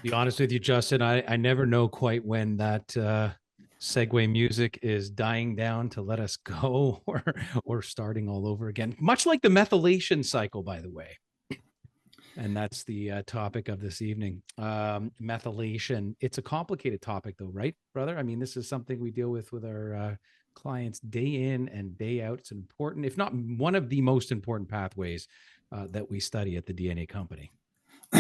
Be honest with you, Justin, I never know quite when that segue music is dying down to let us go or starting all over again. Much like the methylation cycle, by the way. And that's the topic of this evening. Methylation. It's a complicated topic, though, right, brother? I mean, this is something we deal with our clients day in and day out. It's important, if not one of the most important pathways that we study at the DNA company.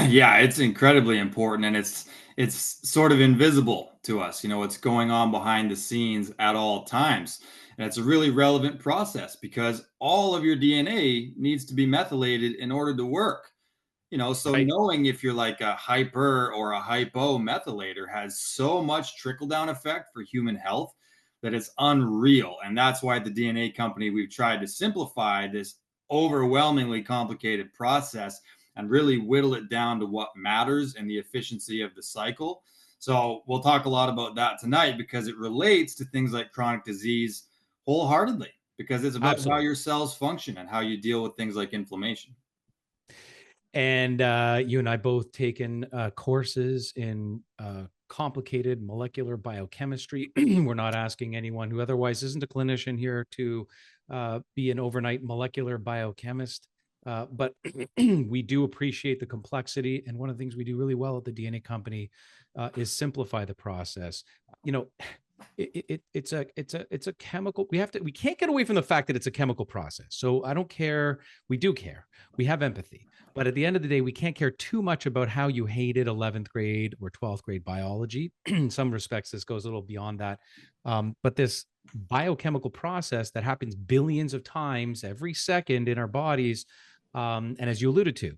Yeah, it's incredibly important, and it's sort of invisible to us. You know, what's going on behind the scenes at all times. And it's a really relevant process because all of your DNA needs to be methylated in order to work. You know, so Right. knowing if you're like a hyper or a hypo methylator has so much trickle down effect for human health that it's unreal. And that's why the DNA company, we've tried to simplify this overwhelmingly complicated process and really whittle it down to what matters and the efficiency of the cycle. So we'll talk a lot about that tonight because it relates to things like chronic disease wholeheartedly, because it's about how Absolutely. your cells function and how you deal with things like inflammation. And you and I both taken courses in complicated molecular biochemistry. We're not asking anyone who otherwise isn't a clinician here to be an overnight molecular biochemist. But we do appreciate the complexity. And one of the things we do really well at the DNA company is simplify the process. You know, it's a chemical. We can't get away from the fact that it's a chemical process. So I don't care. We do care. We have empathy. But at the end of the day, we can't care too much about how you hated 11th grade or 12th grade biology. In some respects, this goes a little beyond that. But this biochemical process that happens billions of times every second in our bodies, and as you alluded to,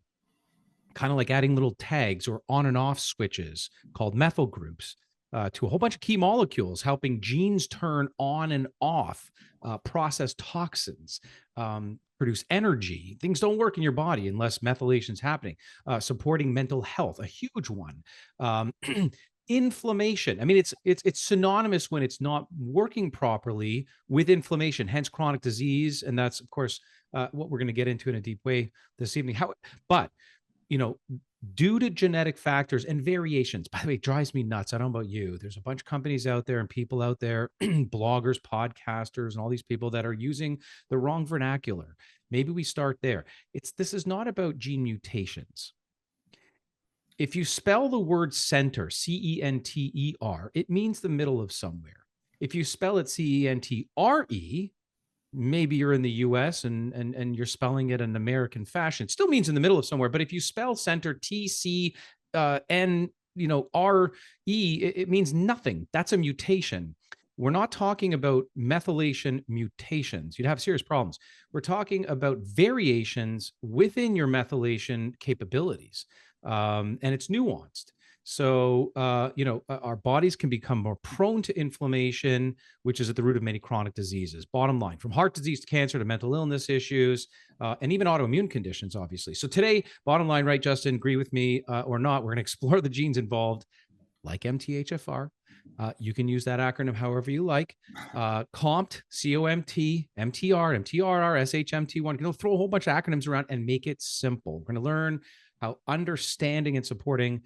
kind of like adding little tags or on and off switches called methyl groups to a whole bunch of key molecules, helping genes turn on and off, process toxins, produce energy. Things don't work in your body unless methylation is happening. Supporting mental health, a huge one. Inflammation. I mean, it's synonymous when it's not working properly with inflammation, hence chronic disease, and that's of course what we're going to get into in a deep way this evening. But you know, due to genetic factors and variations, by the way, it drives me nuts. I don't know about you. There's a bunch of companies out there and people out there, bloggers, podcasters, and all these people that are using the wrong vernacular. Maybe we start there. This is not about gene mutations. If you spell the word center, center, it means the middle of somewhere. If you spell it centre, maybe you're in the US and you're spelling it in American fashion. It still means in the middle of somewhere. But if you spell center TCN, RE, it means nothing. That's a mutation. We're not talking about methylation mutations. You'd have serious problems. We're talking about variations within your methylation capabilities. And it's nuanced. So, our bodies can become more prone to inflammation, which is at the root of many chronic diseases. Bottom line, from heart disease to cancer to mental illness issues, and even autoimmune conditions, obviously. So today, bottom line, right, Justin, agree with me or not, we're going to explore the genes involved, like MTHFR. You can use that acronym however you like. COMT, COMT, MTR, MTRR, SHMT1. You can throw a whole bunch of acronyms around and make it simple. We're going to learn how understanding and supporting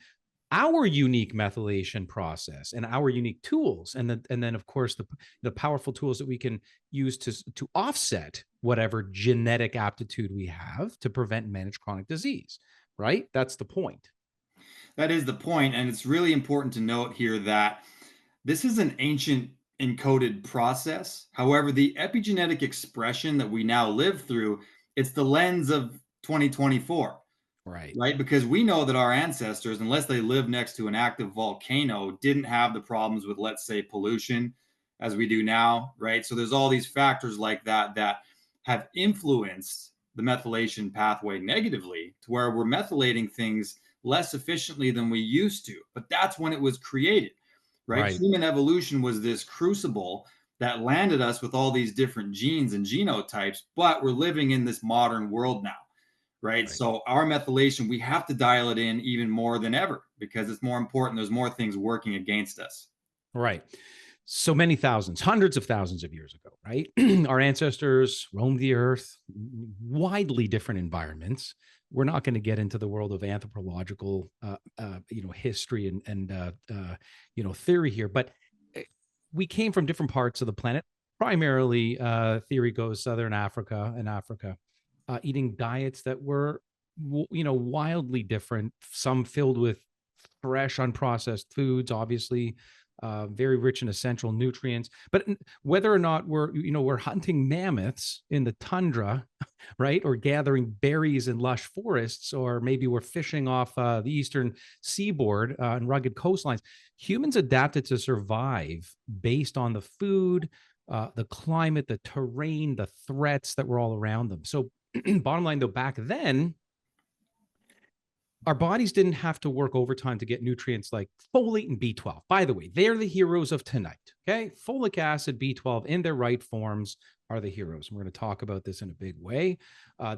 our unique methylation process and our unique tools, and then of course the powerful tools that we can use to offset whatever genetic aptitude we have to prevent and manage chronic disease. Right? That's the point. That is the point, and it's really important to note here that this is an ancient encoded process. However, the epigenetic expression that we now live through, it's the lens of 2024, Right. right? Because we know that our ancestors, unless they lived next to an active volcano, didn't have the problems with, let's say, pollution as we do now, right? So there's all these factors like that that have influenced the methylation pathway negatively to where we're methylating things less efficiently than we used to. But that's when it was created, right? Right. Human evolution was this crucible that landed us with all these different genes and genotypes, but we're living in this modern world now, right? Right. So our methylation, we have to dial it in even more than ever because it's more important. There's more things working against us. Right. So many thousands, hundreds of thousands of years ago, right? Our ancestors roamed the earth, widely different environments, we're not going to get into the world of anthropological, history and theory here, but we came from different parts of the planet. Primarily, theory goes Southern Africa and Africa, eating diets that were, wildly different. Some filled with fresh, unprocessed foods, obviously, very rich in essential nutrients. But whether or not we're hunting mammoths in the tundra, right, or gathering berries in lush forests, or maybe we're fishing off the eastern seaboard and rugged coastlines, humans adapted to survive based on the food, the climate, the terrain, the threats that were all around them. So, bottom line, though, back then, our bodies didn't have to work overtime to get nutrients like folate and B12. By the way, they're the heroes of tonight. Okay. Folic acid, B12 in their right forms are the heroes. We're going to talk about this in a big way.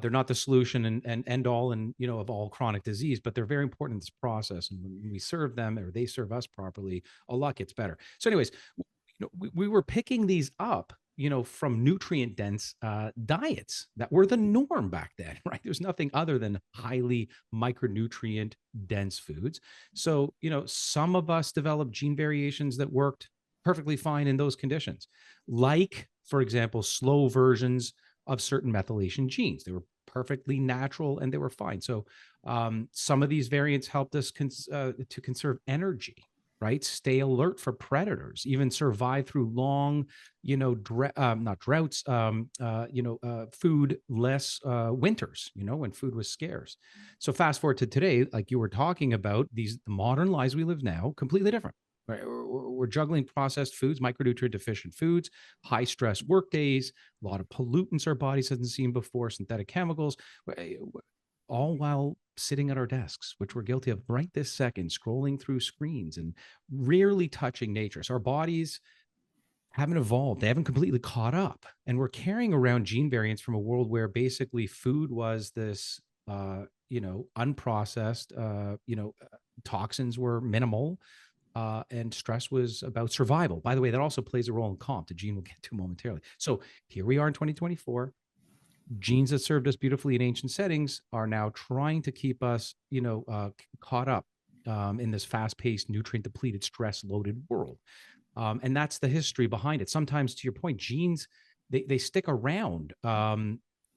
They're not the solution and end all of all chronic disease, but they're very important in this process. And when we serve them, or they serve us properly, a lot gets better. So anyways, we were picking these up, from nutrient dense diets that were the norm back then, right? There's nothing other than highly micronutrient dense foods. So, some of us developed gene variations that worked perfectly fine in those conditions, like, for example, slow versions of certain methylation genes. They were perfectly natural and they were fine. So, some of these variants helped us to conserve energy, right? Stay alert for predators, even survive through long, not droughts, food less winters, when food was scarce. So fast forward to today, like you were talking about, the modern lives we live now, completely different. Right? We're juggling processed foods, micronutrient deficient foods, high stress work days, a lot of pollutants our bodies hasn't seen before, synthetic chemicals, all while sitting at our desks, which we're guilty of right this second, scrolling through screens and rarely touching nature. So our bodies haven't evolved. They haven't completely caught up. And we're carrying around gene variants from a world where basically food was this, unprocessed, toxins were minimal, and stress was about survival. By the way, that also plays a role in COMT, a gene we'll get to momentarily. So here we are in 2024. Genes that served us beautifully in ancient settings are now trying to keep us, caught up in this fast-paced, nutrient-depleted, stress-loaded world. And that's the history behind it. Sometimes, to your point, genes, they stick around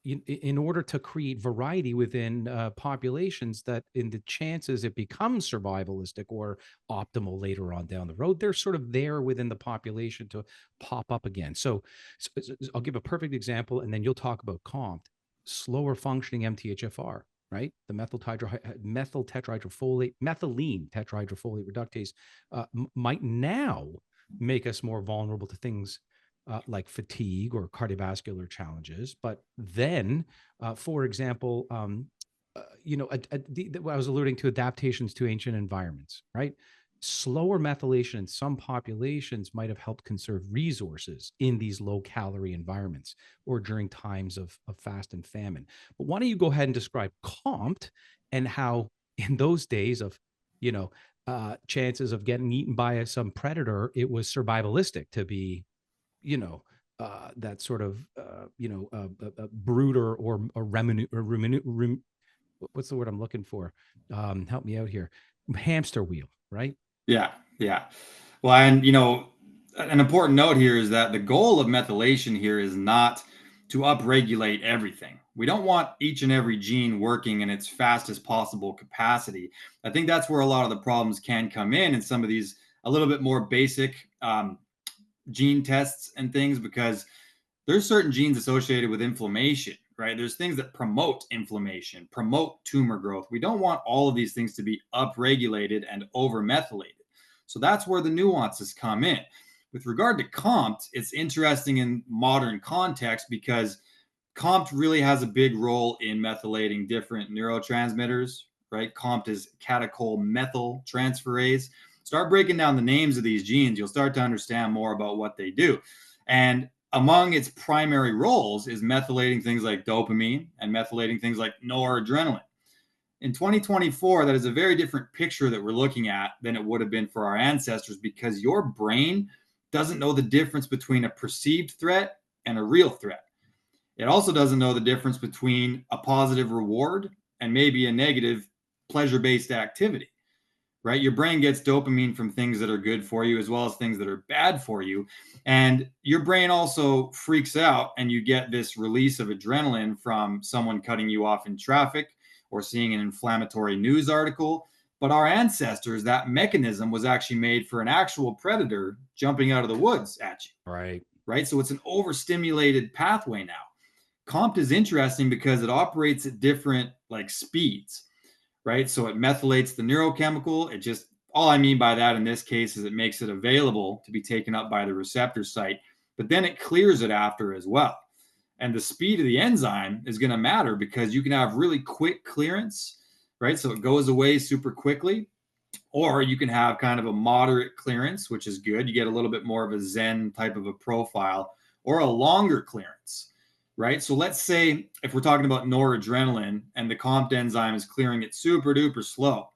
in order to create variety within populations that, in the chances it becomes survivalistic or optimal later on down the road, they're sort of there within the population to pop up again. So I'll give a perfect example, and then you'll talk about COMT, slower functioning MTHFR, right? The methyl tetrahydrofolate, methylene tetrahydrofolate reductase might now make us more vulnerable to things like fatigue or cardiovascular challenges. But then, for example, what I was alluding to, adaptations to ancient environments, right? Slower methylation in some populations might have helped conserve resources in these low calorie environments or during times of fast and famine. But why don't you go ahead and describe COMT and how in those days of, chances of getting eaten by some predator, it was survivalistic to be, that sort of, brooder or a what's the word I'm looking for? Help me out here. Hamster wheel, right? Yeah, yeah. Well, and an important note here is that the goal of methylation here is not to upregulate everything. We don't want each and every gene working in its fastest possible capacity. I think that's where a lot of the problems can come in some of these a little bit more basic gene tests and things, because there's certain genes associated with inflammation, right? There's things that promote inflammation, promote tumor growth. We don't want all of these things to be upregulated and overmethylated. So that's where the nuances come in. With regard to COMT, it's interesting in modern context because COMT really has a big role in methylating different neurotransmitters, right? COMT is catechol-methyltransferase. Start breaking down the names of these genes, you'll start to understand more about what they do. And among its primary roles is methylating things like dopamine and methylating things like noradrenaline. In 2024, that is a very different picture that we're looking at than it would have been for our ancestors, because your brain doesn't know the difference between a perceived threat and a real threat. It also doesn't know the difference between a positive reward and maybe a negative pleasure-based activity, right? Your brain gets dopamine from things that are good for you as well as things that are bad for you. And your brain also freaks out, and you get this release of adrenaline from someone cutting you off in traffic or seeing an inflammatory news article. But our ancestors, that mechanism was actually made for an actual predator jumping out of the woods at you, Right. right? So it's an overstimulated pathway now. COMT is interesting because it operates at different like speeds, right? So it methylates the neurochemical. It just, all I mean by that in this case is it makes it available to be taken up by the receptor site, but then it clears it after as well. And the speed of the enzyme is going to matter because you can have really quick clearance, right? So it goes away super quickly, or you can have kind of a moderate clearance, which is good. You get a little bit more of a Zen type of a profile, or a longer clearance, right? So let's say if we're talking about noradrenaline and the COMT enzyme is clearing it super duper slow.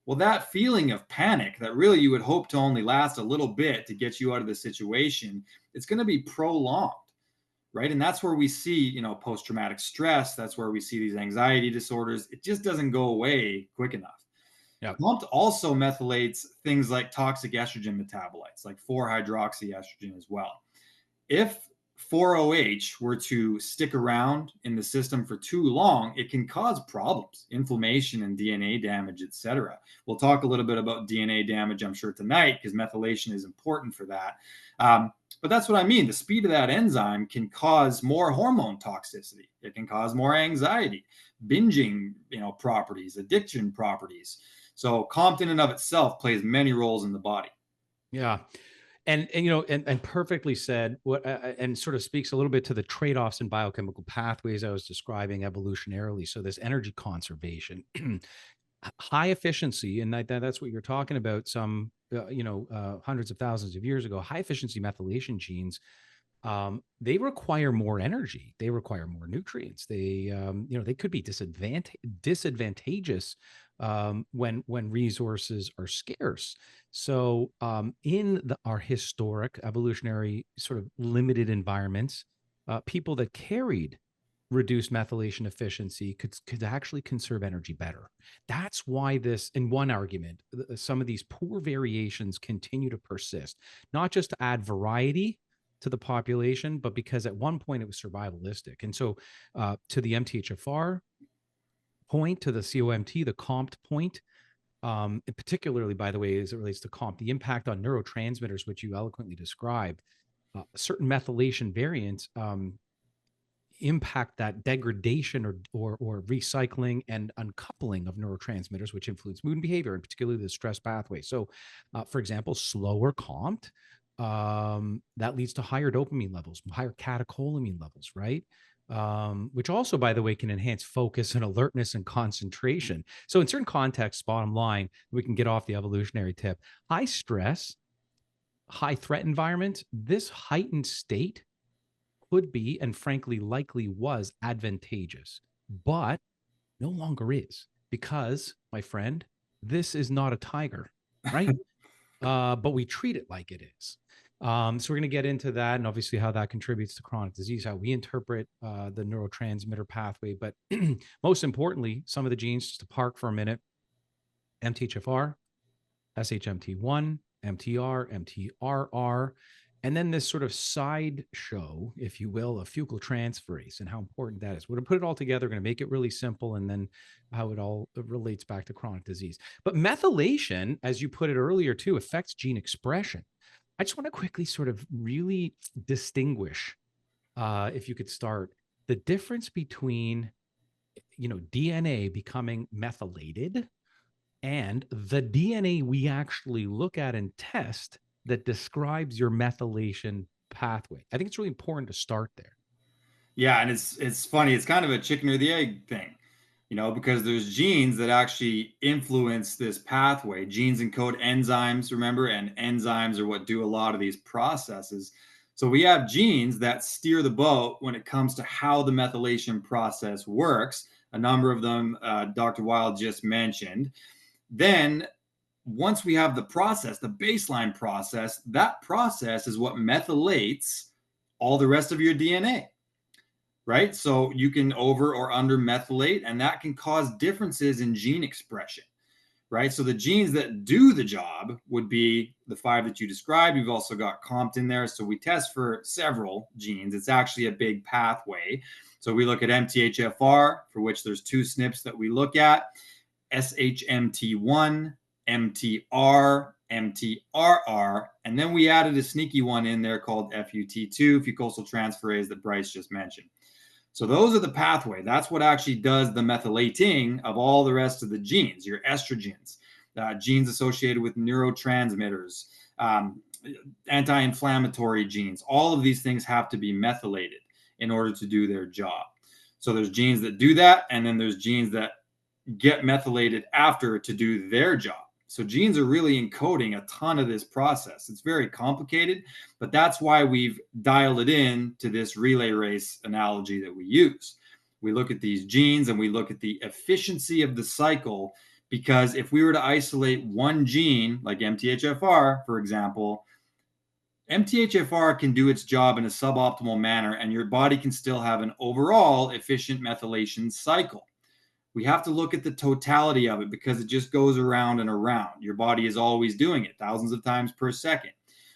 Well, that feeling of panic that really you would hope to only last a little bit to get you out of the situation, it's going to be prolonged, right? And that's where we see, post-traumatic stress. That's where we see these anxiety disorders. It just doesn't go away quick enough. Yeah. COMT also methylates things like toxic estrogen metabolites, like 4-hydroxyestrogen as well. If 4-OH were to stick around in the system for too long, it can cause problems, inflammation and DNA damage, etc. We'll talk a little bit about DNA damage, I'm sure, tonight, because methylation is important for that. But that's what I mean. The speed of that enzyme can cause more hormone toxicity. It can cause more anxiety, binging, properties, addiction properties. So COMT in and of itself plays many roles in the body. Yeah. And perfectly said. What and sort of speaks a little bit to the trade-offs in biochemical pathways I was describing evolutionarily. So this energy conservation, high efficiency, and that's what you're talking about. Some hundreds of thousands of years ago, high efficiency methylation genes, they require more energy. They require more nutrients. They could be disadvantageous when resources are scarce. So in our historic evolutionary sort of limited environments, people that carried reduced methylation efficiency could actually conserve energy better. That's why this, in one argument, some of these poor variations continue to persist, not just to add variety to the population, but because at one point it was survivalistic. And so to the MTHFR point, to the COMT, the COMT point, and particularly, by the way, as it relates to COMT, the impact on neurotransmitters, which you eloquently described, certain methylation variants impact that degradation or recycling and uncoupling of neurotransmitters, which influence mood and behavior, and particularly the stress pathway. So, for example, slower COMT, that leads to higher dopamine levels, higher catecholamine levels, right? Which also, by the way, can enhance focus and alertness and concentration. So in certain contexts, bottom line, we can get off the evolutionary tip. High stress, high threat environment, this heightened state could be, and frankly, likely was advantageous, but no longer is, because, my friend, this is not a tiger, right? But we treat it like it is. So we're going to get into that, and obviously how that contributes to chronic disease, how we interpret the neurotransmitter pathway. But most importantly, some of the genes, just to park for a minute: MTHFR, SHMT1, MTR, MTRR, and then this sort of side show, if you will, of fucal transferase and how important that is. We're going to put it all together, we're going to make it really simple, and then how it all relates back to chronic disease. But methylation, as you put it earlier too, affects gene expression. I just want to quickly sort of really distinguish, if you could start, the difference between, DNA becoming methylated and the DNA we actually look at and test that describes your methylation pathway. I think it's really important to start there. Yeah, and it's funny. It's kind of a chicken or the egg thing, because there's genes that actually influence this pathway. Genes encode enzymes, remember, and enzymes are what do a lot of these processes. So we have genes that steer the boat when it comes to how the methylation process works. A number of them, Dr. Wylde just mentioned. Then once we have the process, the baseline process, that process is what methylates all the rest of your DNA. right? So you can over or under methylate, and that can cause differences in gene expression, right? So the genes that do the job would be the 5 that you described. You've also got COMT in there. So we test for several genes. It's actually a big pathway. So we look at MTHFR, for which there's 2 SNPs that we look at, SHMT1, MTR, MTRR, and then we added a sneaky one in there called FUT2, fucosyl that Bryce just mentioned. So those are the pathway. That's what actually does the methylating of all the rest of the genes, your estrogens, genes associated with neurotransmitters, anti-inflammatory genes. All of these things have to be methylated in order to do their job. So there's genes that do that, and then there's genes that get methylated after to do their job. So genes are really encoding a ton of this process. It's very complicated, but that's why we've dialed it in to this relay race analogy that we use. We look at these genes and we look at the efficiency of the cycle, because if we were to isolate one gene, like MTHFR, for example, MTHFR can do its job in a suboptimal manner, and your body can still have an overall efficient methylation cycle. We have to look at the totality of it, because it just goes around and around. Your body is always doing it thousands of times per second.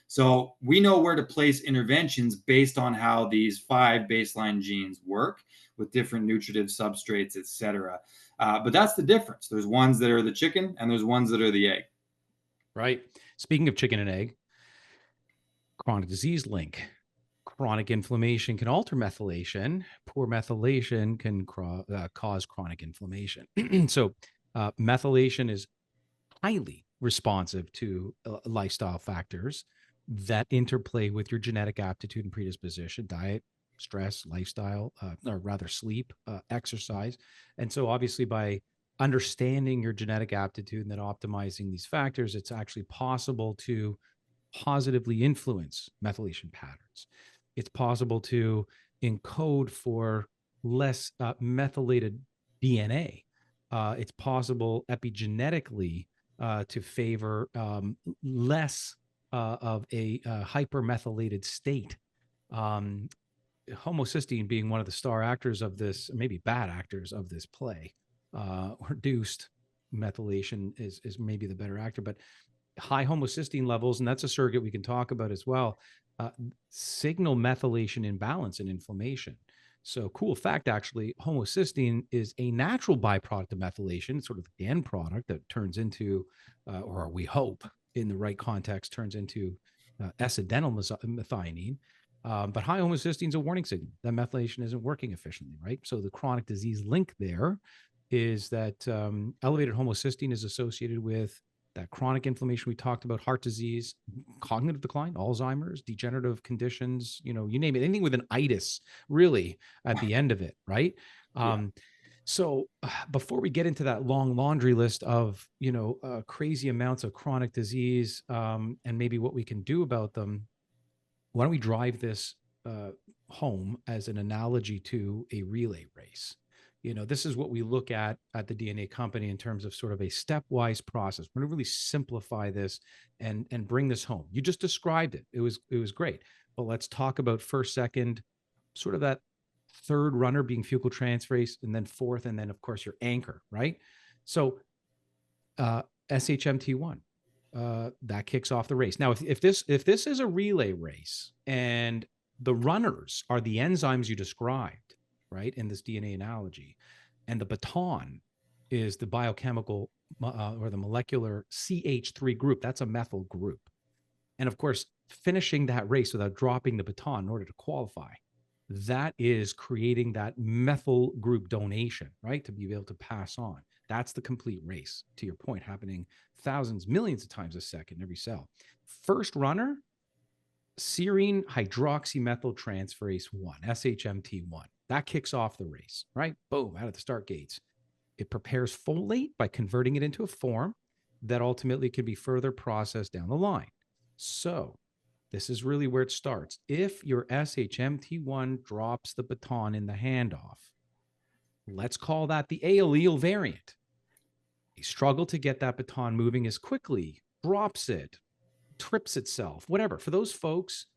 So we know where to place interventions based on how these 5 baseline genes work with different nutritive substrates, etc. But that's the difference. There's ones that are the chicken and there's ones that are the egg. Right. Speaking of chicken and egg, chronic disease link. Chronic inflammation can alter methylation. Poor methylation can cause chronic inflammation. So methylation is highly responsive to lifestyle factors that interplay with your genetic aptitude and predisposition: diet, stress, lifestyle, or rather sleep, exercise. And so obviously by understanding your genetic aptitude and then optimizing these factors, it's actually possible to positively influence methylation patterns. It's possible to encode for less methylated DNA. It's possible epigenetically to favor less of a hypermethylated state. Homocysteine being one of the star actors of this, maybe bad actors of this play. Reduced methylation is maybe the better actor, but high homocysteine levels, and that's a surrogate we can talk about as well, signal methylation imbalance and inflammation. So cool fact, actually, homocysteine is a natural byproduct of methylation. It's sort of the end product that turns into, or we hope in the right context, turns into S-adenyl methionine. But high homocysteine is a warning signal that methylation isn't working efficiently, right? So the chronic disease link there is that elevated homocysteine is associated with that chronic inflammation we talked about, heart disease, cognitive decline, Alzheimer's, degenerative conditions, you name it, anything with an itis really at the end of it, right? Yeah. So before we get into that long laundry list of, crazy amounts of chronic disease and maybe what we can do about them, why don't we drive this home as an analogy to a relay race? This is what we look at the DNA company in terms of sort of a stepwise process. We're going to really simplify this and bring this home. You just described it. It was great. But let's talk about first, second, sort of that third runner being fucal transferase, and then fourth, and then of course your anchor, right? So SHMT1, that kicks off the race. Now, if this is a relay race and the runners are the enzymes you described, right, in this DNA analogy, and the baton is the biochemical or the molecular CH3 group, that's a methyl group. And of course, finishing that race without dropping the baton in order to qualify, that is creating that methyl group donation, right, to be able to pass on. That's the complete race, to your point, happening thousands, millions of times a second, every cell. First runner, serine hydroxymethyltransferase 1, SHMT1. That kicks off the race, right? Boom, out of the start gates. It prepares folate by converting it into a form that ultimately can be further processed down the line. So this is really where it starts. If your SHMT1 drops the baton in the handoff, let's call that the A allele variant. They struggle to get that baton moving as quickly, drops it, trips itself, whatever. For those folks,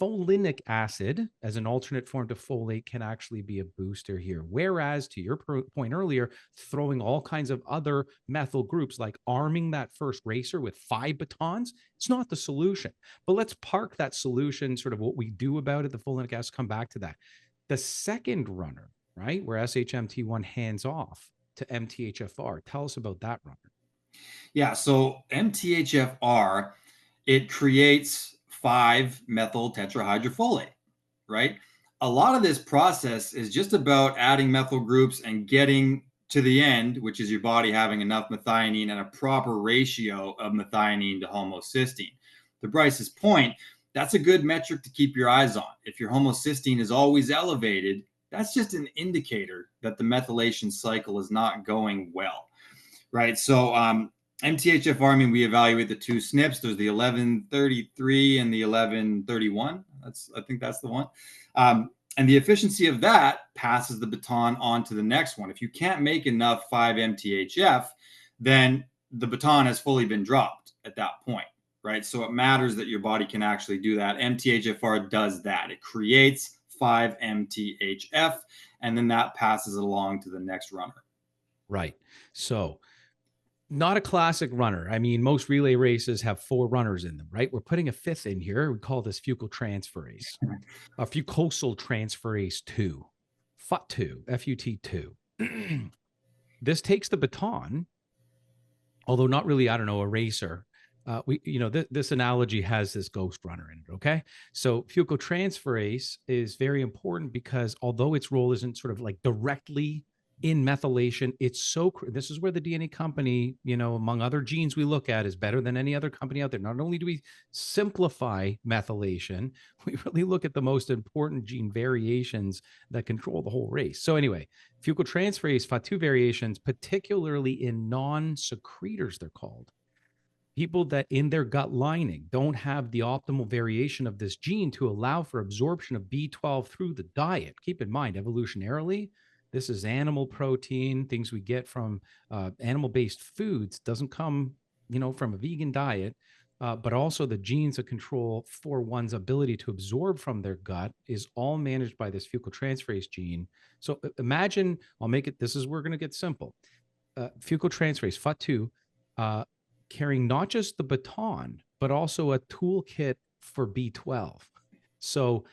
Folinic acid as an alternate form to folate can actually be a booster here. Whereas, to your point earlier, throwing all kinds of other methyl groups, like arming that first racer with 5 batons, it's not the solution. But let's park that solution, sort of what we do about it, the folinic acid, come back to that. The second runner, right, where SHMT1 hands off to MTHFR. Tell us about that runner. Yeah, so MTHFR, it creates 5-methyl tetrahydrofolate, right? A lot of this process is just about adding methyl groups and getting to the end, which is your body having enough methionine and a proper ratio of methionine to homocysteine. To Bryce's point, that's a good metric to keep your eyes on. If your homocysteine is always elevated, that's just an indicator that the methylation cycle is not going well, right? So MTHFR, I mean, we evaluate the 2 SNPs. There's the 1133 and the 1131. I think that's the one. And the efficiency of that passes the baton on to the next one. If you can't make enough 5-MTHF, then the baton has fully been dropped at that point, right? So it matters that your body can actually do that. MTHFR does that. It creates 5-MTHF, and then that passes it along to the next runner. Right. So not a classic runner. I mean, most relay races have 4 runners in them, right? We're putting a 5th in here. We call this fucosyltransferase, a fucosyltransferase 2, FUT2, FUT2. This takes the baton, although not really, I don't know, a racer. This analogy has this ghost runner in it. Okay. So fucosyltransferase is very important because although its role isn't sort of like directly in methylation, this is where the DNA company, among other genes we look at, is better than any other company out there. Not only do we simplify methylation, we really look at the most important gene variations that control the whole race. So anyway, fucosyltransferase FAT2 variations, particularly in non-secretors, they're called, people that in their gut lining don't have the optimal variation of this gene to allow for absorption of B12 through the diet. Keep in mind, evolutionarily, this is animal protein, things we get from animal-based foods, doesn't come, from a vegan diet, but also the genes that control for one's ability to absorb from their gut is all managed by this fucosyltransferase gene. So imagine, this is where we're going to get simple. Fucosyltransferase, FUT2, carrying not just the baton, but also a toolkit for B12. So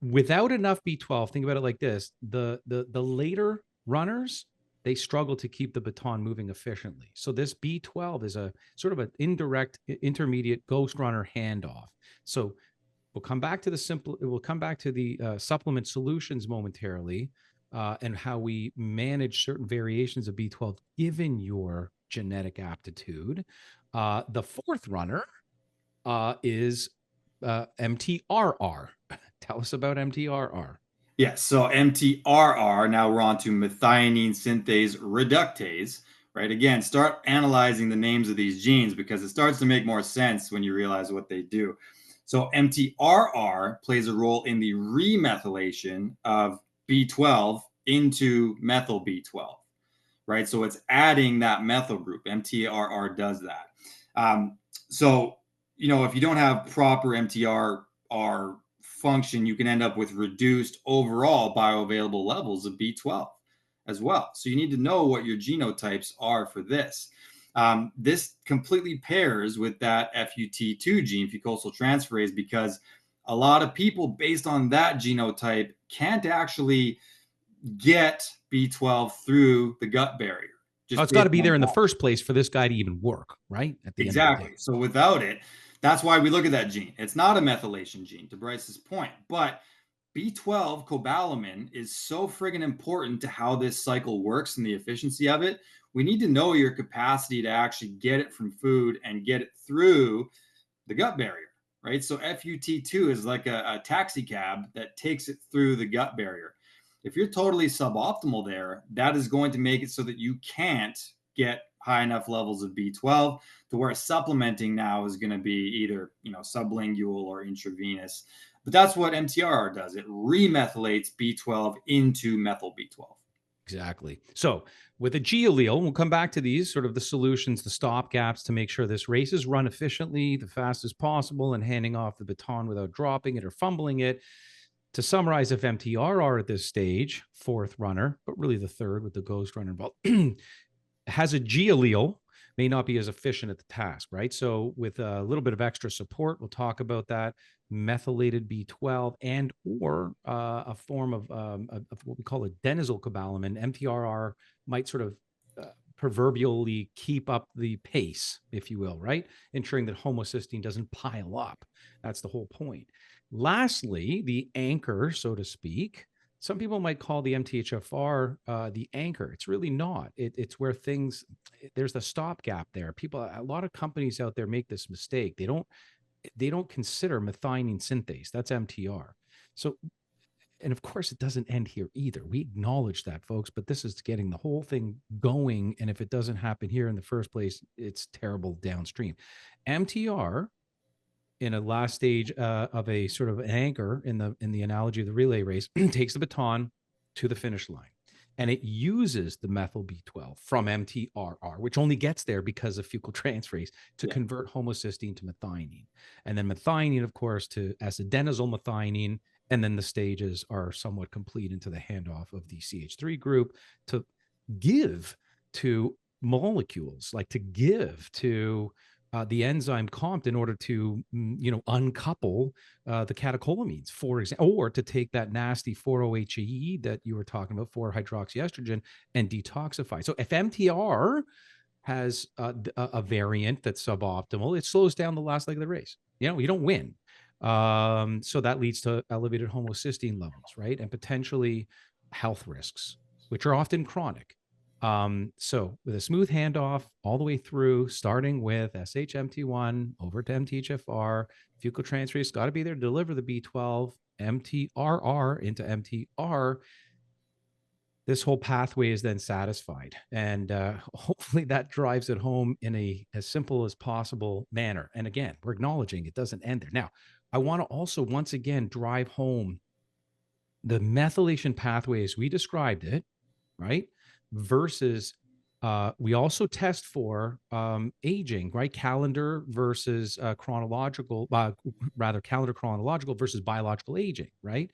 without enough B12, think about it like this: the later runners, they struggle to keep the baton moving efficiently. So this B12 is a sort of an indirect intermediate ghost runner handoff. So we'll come back to the supplement solutions momentarily, and how we manage certain variations of B12 given your genetic aptitude. The 4th runner is MTRR. Tell us about MTRR. Yes, so MTRR, now we're on to methionine synthase reductase, right? Again, start analyzing the names of these genes because it starts to make more sense when you realize what they do. So MTRR plays a role in the remethylation of B12 into methyl B12, right? So it's adding that methyl group. MTRR does that. So, if you don't have proper MTRR function, you can end up with reduced overall bioavailable levels of B12 as well. So you need to know what your genotypes are for this. This completely pairs with that FUT2 gene, fucosyltransferase, because a lot of people based on that genotype can't actually get B12 through the gut barrier. It's got to be there in the first place for this guy to even work, right? At the end of the day. So without it, that's why we look at that gene. It's not a methylation gene, to Bryce's point, but B12 cobalamin is so friggin' important to how this cycle works and the efficiency of it. We need to know your capacity to actually get it from food and get it through the gut barrier, right? So FUT2 is like a taxi cab that takes it through the gut barrier. If you're totally suboptimal there, that is going to make it so that you can't get high enough levels of B12 to where supplementing now is going to be either, sublingual or intravenous. But that's what MTRR does. It remethylates B12 into methyl B12. Exactly. So with a G allele, we'll come back to these sort of the solutions, the stop gaps to make sure this race is run efficiently, the fastest possible, and handing off the baton without dropping it or fumbling it. To summarize, if MTRR at this stage, fourth runner, but really the third with the ghost runner involved, has a G allele, may not be as efficient at the task, right? So with a little bit of extra support, we'll talk about that, methylated B12 and or a form of what we call a denazolcobalamin, MTRR might sort of proverbially keep up the pace, if you will, right? Ensuring that homocysteine doesn't pile up. That's the whole point. Lastly, the anchor, so to speak, some people might call the MTHFR the anchor. It's really not. It's where things, there's the stopgap there. People, a lot of companies out there make this mistake. They don't consider methionine synthase. That's MTR. So, and of course, it doesn't end here either. We acknowledge that, folks, but this is getting the whole thing going. And if it doesn't happen here in the first place, it's terrible downstream. MTR in a last stage of a sort of an anchor in the analogy of the relay race takes the baton to the finish line, and it uses the methyl B12 from MTRR, which only gets there because of fucal transferase to convert homocysteine to methionine, and then methionine, of course, to acetadenosol methionine, and then the stages are somewhat complete into the handoff of the CH3 group to give to molecules, like to give to the enzyme COMT in order to, uncouple the catecholamines, for example, or to take that nasty 4-OHAE that you were talking about, 4-hydroxyestrogen, and detoxify. So if MTR has a variant that's suboptimal, it slows down the last leg of the race. You don't win. So that leads to elevated homocysteine levels, right? And potentially health risks, which are often chronic. So with a smooth handoff all the way through, starting with SHMT1 over to MTHFR, fecal transferase got to be there to deliver the B12, MTRR into MTR. This whole pathway is then satisfied. And hopefully that drives it home in a as simple as possible manner. And again, we're acknowledging it doesn't end there. Now, I want to also once again drive home the methylation pathway as we described it, right? Versus we also test for aging, right? Calendar versus chronological, rather calendar chronological versus biological aging, right?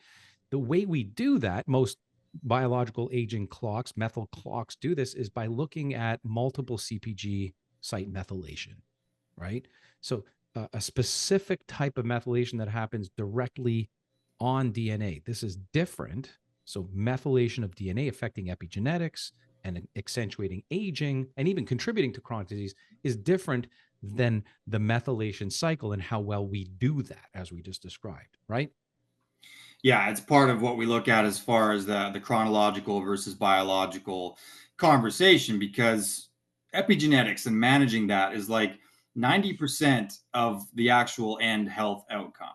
The way we do that, most biological aging clocks, methyl clocks do this, is by looking at multiple CpG site methylation, right? So a specific type of methylation that happens directly on DNA. This is different. So methylation of DNA affecting epigenetics and accentuating aging and even contributing to chronic disease is different than the methylation cycle and how well we do that, as we just described, right? Yeah, it's part of what we look at as far as the chronological versus biological conversation, because epigenetics and managing that is like 90% of the actual end health outcome,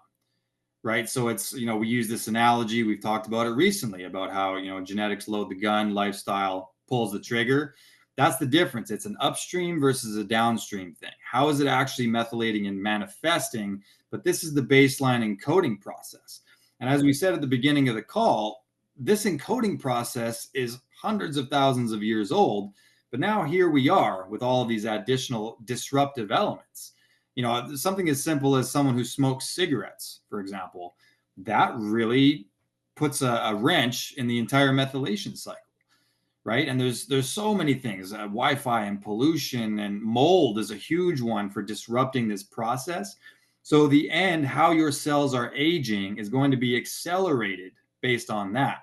right? So it's, we use this analogy, we've talked about it recently about how, genetics load the gun, lifestyle pulls the trigger. That's the difference. It's an upstream versus a downstream thing. How is it actually methylating and manifesting? But this is the baseline encoding process. And as we said at the beginning of the call, this encoding process is hundreds of thousands of years old. But now here we are with all of these additional disruptive elements. Something as simple as someone who smokes cigarettes, for example, that really puts a wrench in the entire methylation cycle, right? And there's so many things. Wi-Fi and pollution and mold is a huge one for disrupting this process. So the end, how your cells are aging, is going to be accelerated based on that,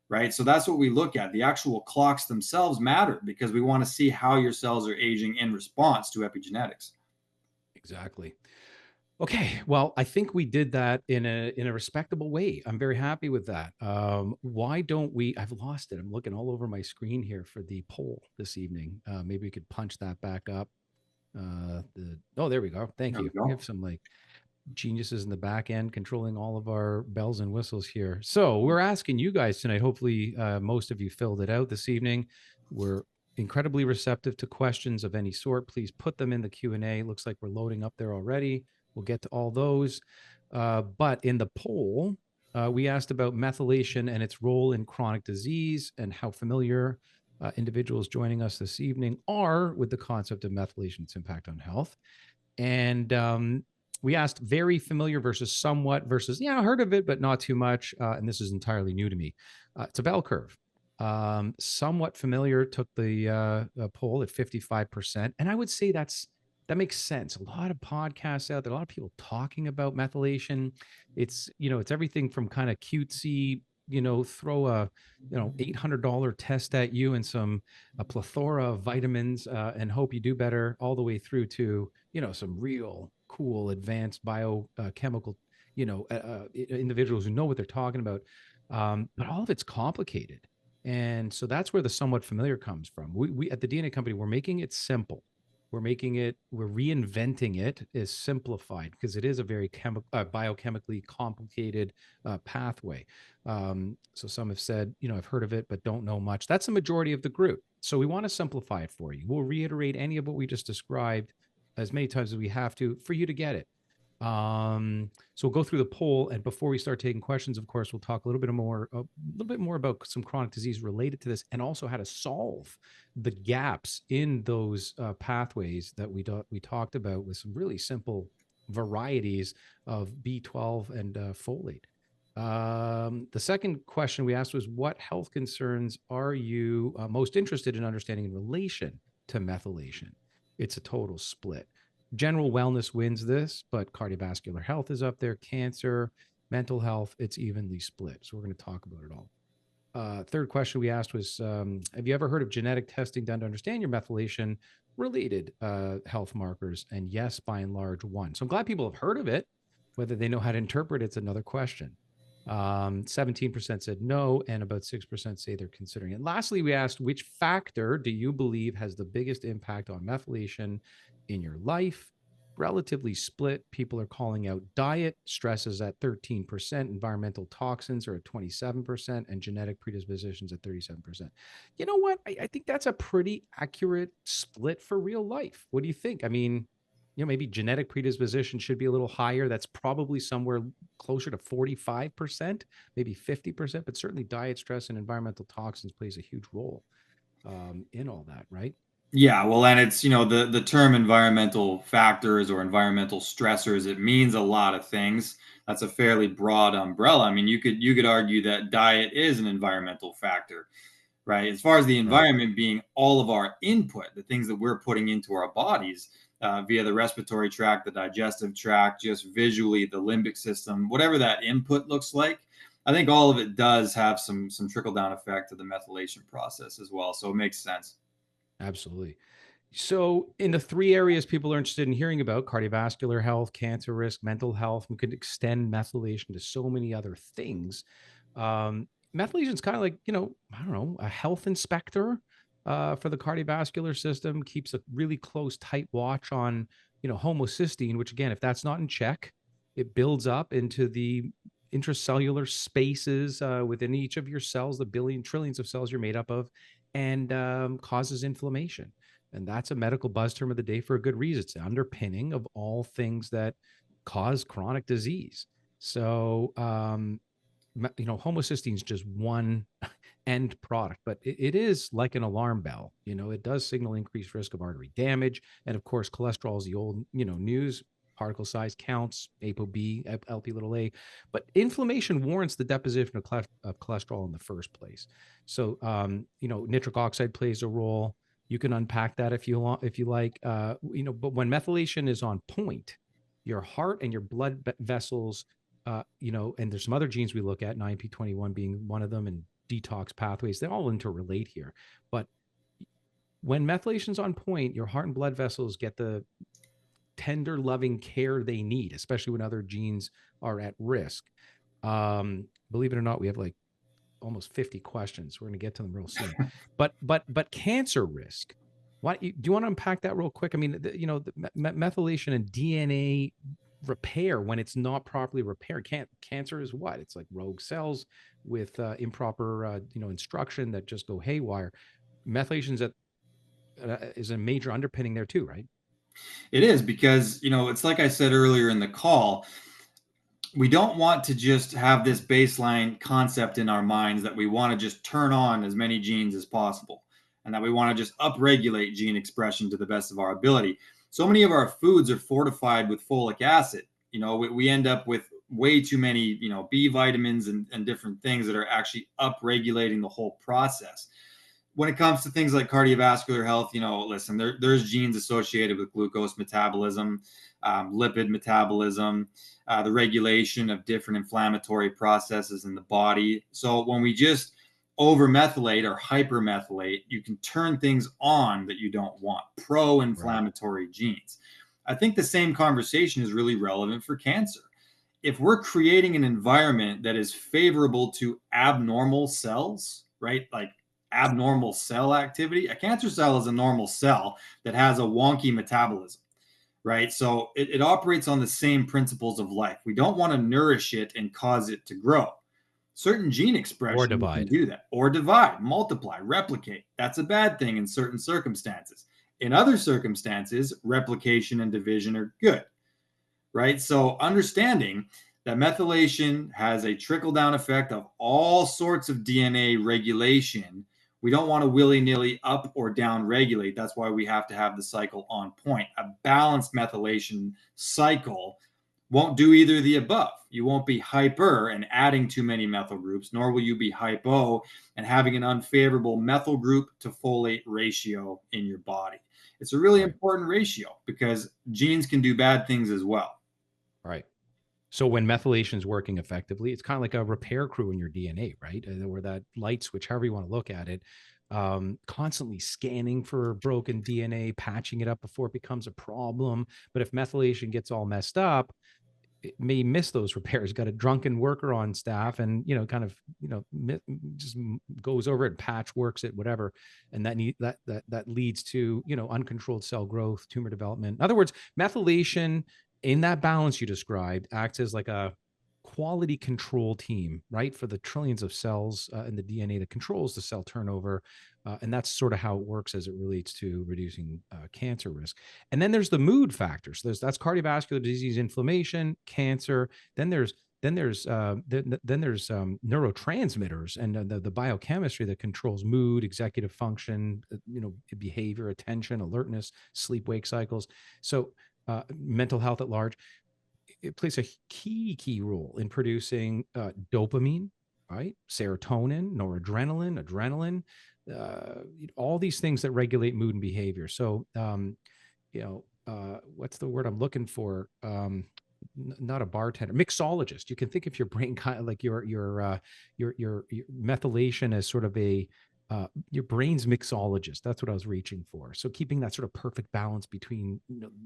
right? So that's what we look at. The actual clocks themselves matter because we want to see how your cells are aging in response to epigenetics. Exactly. Okay, well, I think we did that in a respectable way. I'm very happy with that. Why don't we? I've lost it. I'm looking all over my screen here for the poll this evening. Maybe we could punch that back up. Oh, there we go. Thank There we you. We go. have some like geniuses in the back end controlling all of our bells and whistles here. So we're asking you guys tonight. Hopefully, most of you filled it out this evening. We're incredibly receptive to questions of any sort. Please put them in the Q&A. Looks like we're loading up there already. We'll get to all those. But in the poll, We asked about methylation and its role in chronic disease and how familiar individuals joining us this evening are with the concept of methylation, its impact on health. And we asked very familiar versus somewhat versus, yeah, I heard of it, but not too much. And this is entirely new to me. It's a bell curve. Somewhat familiar took the poll at 55%. And I would say that makes sense. A lot of podcasts out there, a lot of people talking about methylation. It's everything from kind of cutesy, throw a, $800 test at you and a plethora of vitamins and hope you do better, all the way through to, some real cool advanced biochemical, individuals who know what they're talking about. But all of it's complicated. And so that's where the somewhat familiar comes from. We at the DNA company, we're making it simple. We're reinventing it as simplified because it is a very biochemically complicated pathway. So some have said, I've heard of it, but don't know much. That's the majority of the group. So we want to simplify it for you. We'll reiterate any of what we just described as many times as we have to for you to get it. So we'll go through the poll, and before we start taking questions, of course, we'll talk a little bit more about some chronic disease related to this, and also how to solve the gaps in those pathways that we talked about with some really simple varieties of B12 and folate. The second question we asked was, what health concerns are you most interested in understanding in relation to methylation? It's a total split. General wellness wins this, but cardiovascular health is up there, cancer, mental health, it's evenly split. So we're going to talk about it all. Third question we asked was, have you ever heard of genetic testing done to understand your methylation related health markers? And yes, by and large, one. So I'm glad people have heard of it. Whether they know how to interpret it's another question. 17% said no, and about 6% say they're considering it. Lastly, we asked, which factor do you believe has the biggest impact on methylation in your life? Relatively split. People are calling out diet, stress is at 13%, environmental toxins are at 27%, and genetic predispositions at 37%. You know what? I think that's a pretty accurate split for real life. What do you think? I mean, maybe genetic predisposition should be a little higher. That's probably somewhere closer to 45%, maybe 50%, but certainly diet, stress, and environmental toxins plays a huge role in all that, right? Yeah, well, and it's, the term environmental factors or environmental stressors, it means a lot of things. That's a fairly broad umbrella. I mean, you could argue that diet is an environmental factor, right? As far as the Right. environment being all of our input, the things that we're putting into our bodies via the respiratory tract, the digestive tract, just visually, the limbic system, whatever that input looks like. I think all of it does have some trickle down effect to the methylation process as well. So it makes sense. Absolutely. So, in the three areas people are interested in hearing about, cardiovascular health, cancer risk, mental health, we could extend methylation to so many other things. Methylation is kind of like, I don't know, a health inspector for the cardiovascular system, keeps a really close, tight watch on, homocysteine, which again, if that's not in check, it builds up into the intracellular spaces within each of your cells, the billion, trillions of cells you're made up of, and causes inflammation. And that's a medical buzz term of the day for a good reason. It's the underpinning of all things that cause chronic disease. So, homocysteine is just one end product, but it is like an alarm bell. It does signal increased risk of artery damage. And of course, cholesterol is the old, news. Particle size counts, ApoB, LP little a, but inflammation warrants the deposition of cholesterol in the first place. So, nitric oxide plays a role. You can unpack that if you like. But when methylation is on point, your heart and your blood vessels, and there's some other genes we look at, 9p21 being one of them, and detox pathways, they all interrelate here. But when methylation's on point, your heart and blood vessels get the tender, loving care they need, especially when other genes are at risk. Believe it or not, we have like almost 50 questions. We're going to get to them real soon. But cancer risk. Do you want to unpack that real quick? I mean, the methylation and DNA repair, when it's not properly repaired, cancer is what? It's like rogue cells with improper instruction that just go haywire. Methylation is a major underpinning there too, right? It is because, it's like I said earlier in the call, we don't want to just have this baseline concept in our minds that we want to just turn on as many genes as possible and that we want to just upregulate gene expression to the best of our ability. So many of our foods are fortified with folic acid. We end up with way too many, B vitamins and different things that are actually upregulating the whole process. When it comes to things like cardiovascular health, listen, there's genes associated with glucose metabolism, lipid metabolism, the regulation of different inflammatory processes in the body. So when we just overmethylate or hypermethylate, you can turn things on that you don't want, Right. pro-inflammatory genes. I think the same conversation is really relevant for cancer. If we're creating an environment that is favorable to abnormal cells, right? Like abnormal cell activity, a cancer cell is a normal cell that has a wonky metabolism, right? So it operates on the same principles of life. We don't want to nourish it and cause it to grow. Certain gene Or expression can divide. do that, or divide, multiply, replicate. That's a bad thing in certain circumstances. In other circumstances, replication and division are good, right? So understanding that methylation has a trickle down effect of all sorts of DNA regulation. We don't want to willy nilly up or down regulate. That's why we have to have the cycle on point. A balanced methylation cycle won't do either of the above. You won't be hyper and adding too many methyl groups, nor will you be hypo and having an unfavorable methyl group to folate ratio in your body. It's a really Right. important ratio because genes can do bad things as well. Right. So when methylation is working effectively, it's kind of like a repair crew in your DNA, right? Where that light switch, however you want to look at it, constantly scanning for broken DNA, patching it up before it becomes a problem. But if methylation gets all messed up, it may miss those repairs. Got a drunken worker on staff, and kind of just goes over it, and patch works it, whatever, and that leads to uncontrolled cell growth, tumor development. In other words, methylation in that balance you described acts as like a quality control team, right, for the trillions of cells in the DNA that controls the cell turnover, and that's sort of how it works as it relates to reducing cancer risk. And then there's the mood factors. That's cardiovascular disease, inflammation, cancer. Then there's neurotransmitters and the biochemistry that controls mood, executive function, behavior, attention, alertness, sleep wake cycles. So mental health at large. It plays a key role in producing dopamine, right? Serotonin, noradrenaline, adrenaline, all these things that regulate mood and behavior. So, what's the word I'm looking for? Not a bartender, mixologist. You can think of your brain kind of like your methylation as sort of a your brain's mixologist. That's what I was reaching for. So keeping that sort of perfect balance between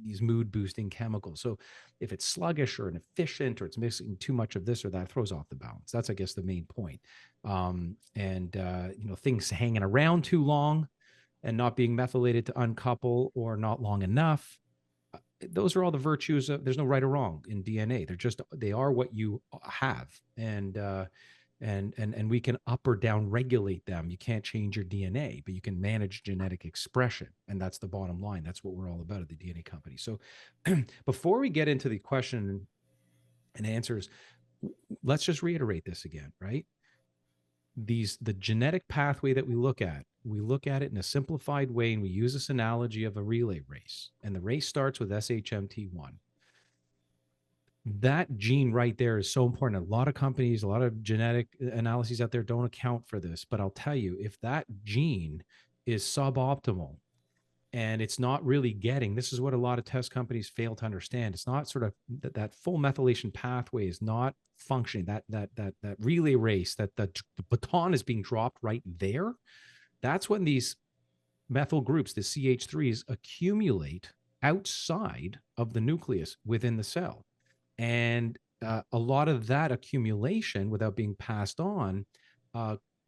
these mood boosting chemicals. So if it's sluggish or inefficient or it's missing too much of this or that, throws off the balance. That's, I guess, the main point. Things hanging around too long and not being methylated to uncouple or not long enough, those are all the virtues of, there's no right or wrong in DNA. They are what you have. And we can up or down regulate them. You can't change your DNA, but you can manage genetic expression. And that's the bottom line. That's what we're all about at the DNA company. So before we get into the question and answers, let's just reiterate this again, right? The genetic pathway that we look at it in a simplified way, and we use this analogy of a relay race, and the race starts with SHMT1. That gene right there is so important. A lot of companies, a lot of genetic analyses out there don't account for this, but I'll tell you, if that gene is suboptimal and it's not really getting, this is what a lot of test companies fail to understand. It's not sort of that full methylation pathway is not functioning. That relay race, that the baton is being dropped right there. That's when these methyl groups, the CH3s, accumulate outside of the nucleus within the cell. And a lot of that accumulation, without being passed on,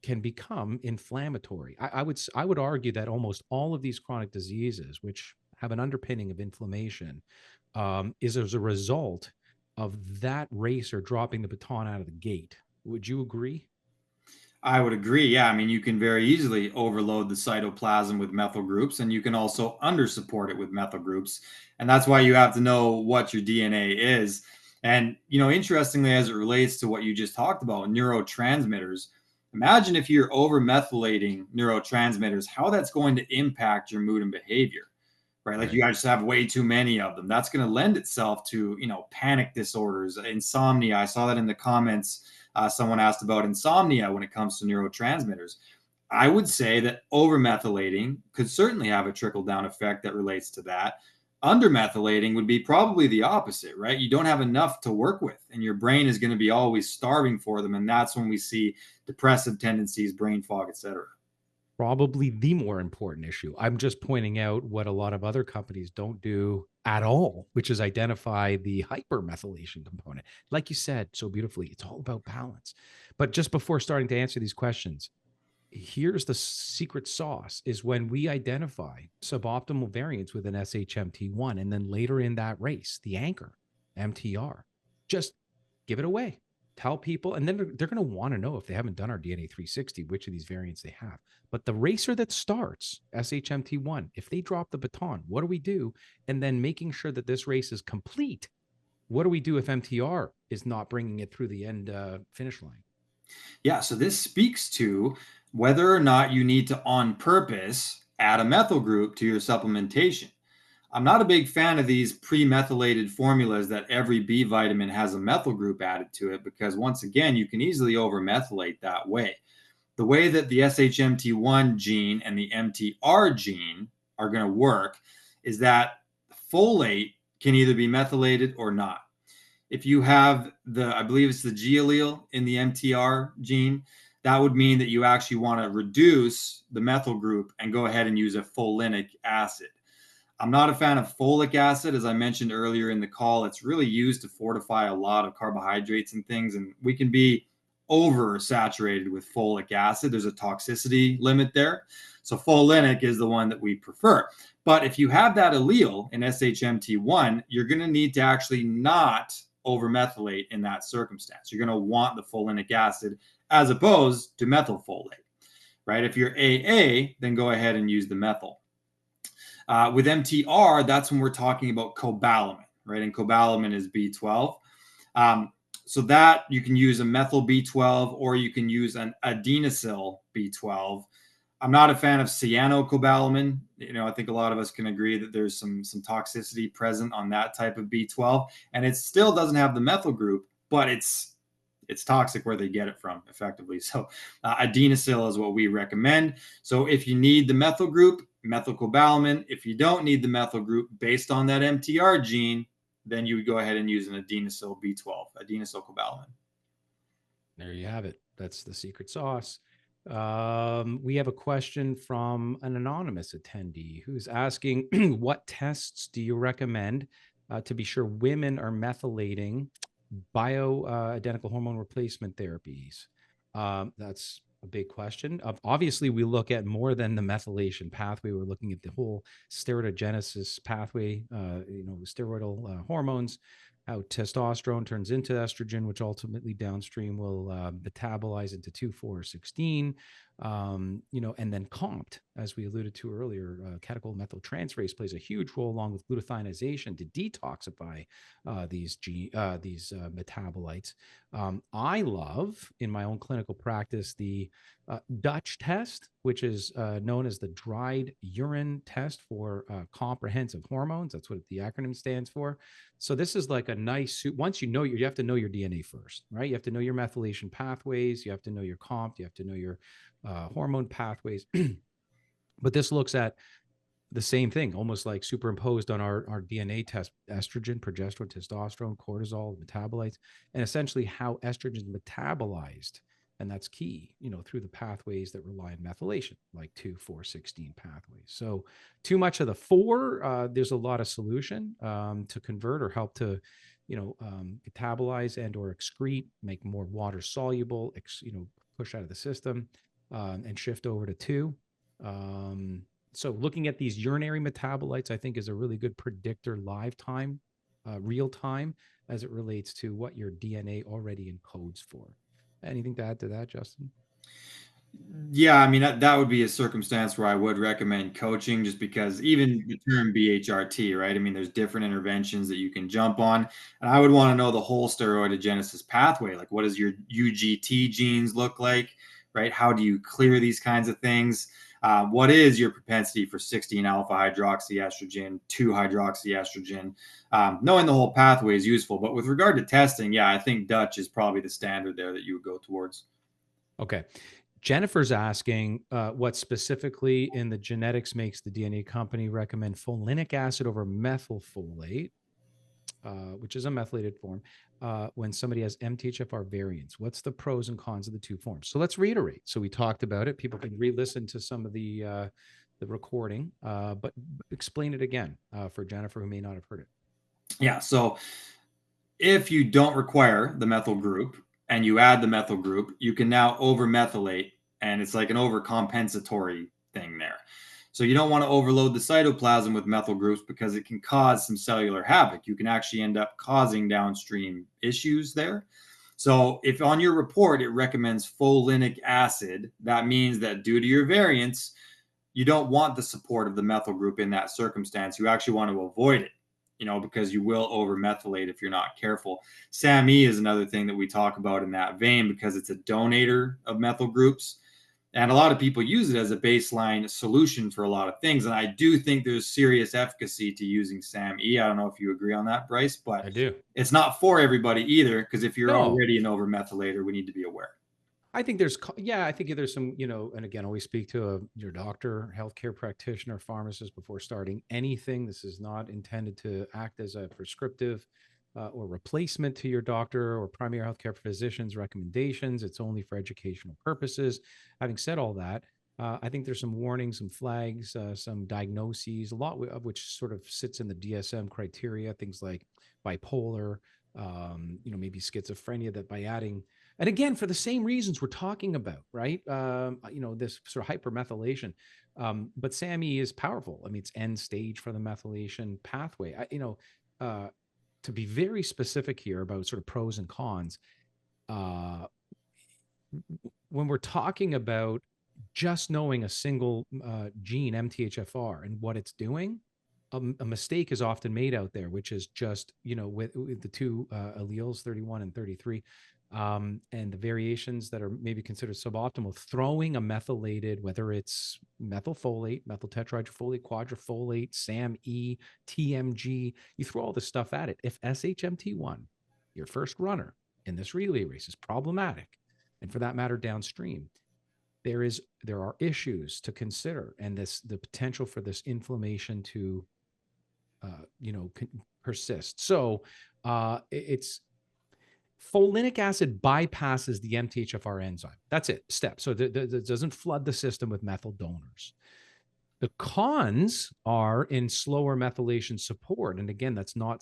can become inflammatory. I would argue that almost all of these chronic diseases, which have an underpinning of inflammation, is as a result of that race or dropping the baton out of the gate. Would you agree? I would agree. Yeah. I mean, you can very easily overload the cytoplasm with methyl groups, and you can also under support it with methyl groups. And that's why you have to know what your DNA is. And, interestingly, as it relates to what you just talked about, neurotransmitters, imagine if you're over methylating neurotransmitters, how that's going to impact your mood and behavior, right? Like you Right. guys have way too many of them. That's going to lend itself to, panic disorders, insomnia. I saw that in the comments. Someone asked about insomnia when it comes to neurotransmitters. I would say that over-methylating could certainly have a trickle-down effect that relates to that. Under-methylating would be probably the opposite, right? You don't have enough to work with, and your brain is going to be always starving for them, and that's when we see depressive tendencies, brain fog, etc. Probably the more important issue. I'm just pointing out what a lot of other companies don't do at all, which is identify the hypermethylation component. Like you said so beautifully, it's all about balance. But just before starting to answer these questions, here's the secret sauce is when we identify suboptimal variants within SHMT1, and then later in that race, the anchor, MTR, just give it away. Tell people, and then they're going to want to know if they haven't done our DNA 360, which of these variants they have. But the racer that starts SHMT1, if they drop the baton, what do we do? And then making sure that this race is complete. What do we do if MTR is not bringing it through the end finish line? Yeah, so this speaks to whether or not you need to, on purpose, add a methyl group to your supplementation. I'm not a big fan of these pre-methylated formulas that every B vitamin has a methyl group added to it, because once again, you can easily over-methylate that way. The way that the SHMT1 gene and the MTR gene are going to work is that folate can either be methylated or not. If you have I believe it's the G allele in the MTR gene, that would mean that you actually want to reduce the methyl group and go ahead and use a folinic acid. I'm not a fan of folic acid. As I mentioned earlier in the call, it's really used to fortify a lot of carbohydrates and things, and we can be oversaturated with folic acid. There's a toxicity limit there. So folinic is the one that we prefer. But if you have that allele in SHMT1, you're going to need to actually not overmethylate in that circumstance. You're going to want the folinic acid as opposed to methylfolate, right? If you're AA, then go ahead and use the methyl. With MTR, that's when we're talking about cobalamin, right? And cobalamin is B12. So that you can use a methyl B12 or you can use an adenosyl B12. I'm not a fan of cyanocobalamin. I think a lot of us can agree that there's some toxicity present on that type of B12, and it still doesn't have the methyl group, but it's toxic where they get it from effectively. So adenosyl is what we recommend. So if you need the methyl group, methylcobalamin. If you don't need the methyl group based on that MTR gene, then you would go ahead and use an adenosyl B12, adenosyl cobalamin. There you have it. That's the secret sauce. We have a question from an anonymous attendee who's asking, what tests do you recommend to be sure women are methylating bioidentical hormone replacement therapies? That's a big question. Obviously, we look at more than the methylation pathway. We're looking at the whole steroidogenesis pathway, steroidal hormones, how testosterone turns into estrogen, which ultimately downstream will metabolize into 2,4,16, and then COMT, as we alluded to earlier, catechol-methyltransferase plays a huge role along with glutathionization to detoxify these metabolites. I love, in my own clinical practice, the Dutch test, which is known as the dried urine test for comprehensive hormones. That's what the acronym stands for. So this is like a nice, once you have to know your DNA first, right? You have to know your methylation pathways. You have to know your COMT. You have to know your hormone pathways. But this looks at the same thing, almost like superimposed on our DNA test: estrogen, progesterone, testosterone, cortisol, metabolites, and essentially how estrogen is metabolized. And that's key, through the pathways that rely on methylation, like 2,4,16 pathways. So too much of the four, there's a lot of solution to convert or help to, metabolize and or excrete, make more water soluble, push out of the system, and shift over to two. So looking at these urinary metabolites, I think, is a really good predictor live time, real time, as it relates to what your DNA already encodes for. Anything to add to that, Justin? Yeah, I mean that would be a circumstance where I would recommend coaching, just because even the term BHRT, right? I mean, there's different interventions that you can jump on, and I would want to know the whole steroidogenesis pathway. Like, what does your UGT genes look like, right? How do you clear these kinds of things? What is your propensity for 16 alpha hydroxyestrogen, 2 hydroxyestrogen? Knowing the whole pathway is useful, but with regard to testing, yeah, I think Dutch is probably the standard there that you would go towards. Okay. Jennifer's asking what specifically in the genetics makes the DNA company recommend folinic acid over methylfolate, which is a methylated form, when somebody has MTHFR variants. What's the pros and cons of the two forms? So let's reiterate. So we talked about it. People can re-listen to some of the recording, but explain it again for Jennifer who may not have heard it. Yeah, so if you don't require the methyl group and you add the methyl group, you can now over methylate, and it's like an overcompensatory thing there. So you don't want to overload the cytoplasm with methyl groups because it can cause some cellular havoc. You can actually end up causing downstream issues there. So if on your report it recommends folinic acid, that means that due to your variants, you don't want the support of the methyl group in that circumstance. You actually want to avoid it, because you will over methylate if you're not careful. SAMe is another thing that we talk about in that vein because it's a donator of methyl groups. And a lot of people use it as a baseline solution for a lot of things. And I do think there's serious efficacy to using SAMe. I don't know if you agree on that, Bryce, but I do. it's not for everybody either, because if you're No, already an over methylator, we need to be aware. I think there's, yeah, I think there's some, and again, always speak to your doctor, healthcare practitioner, pharmacist before starting anything. This is not intended to act as a prescriptive or replacement to your doctor or primary healthcare physician's recommendations. It's only for educational purposes. Having said all that, I think there's some warnings, some flags, some diagnoses, a lot of which sort of sits in the DSM criteria, things like bipolar, maybe schizophrenia, that by adding, and again, for the same reasons we're talking about, right? This sort of hypermethylation. But SAMe is powerful. I mean, it's end stage for the methylation pathway. To be very specific here about sort of pros and cons, uh, when we're talking about just knowing a single gene, MTHFR, and what it's doing, a mistake is often made out there, which is just, with the two alleles, 31 and 33, and the variations that are maybe considered suboptimal, throwing a methylated, whether it's methylfolate, methyl tetrahydrofolate, quadrifolate, SAMe, TMG, you throw all this stuff at it. If SHMT1, your first runner in this relay race, is problematic, and for that matter, downstream, there are issues to consider, and the potential for this inflammation to persist. So it's folinic acid bypasses the MTHFR enzyme. That's it. Step. So it doesn't flood the system with methyl donors. The cons are in slower methylation support, and again, it's not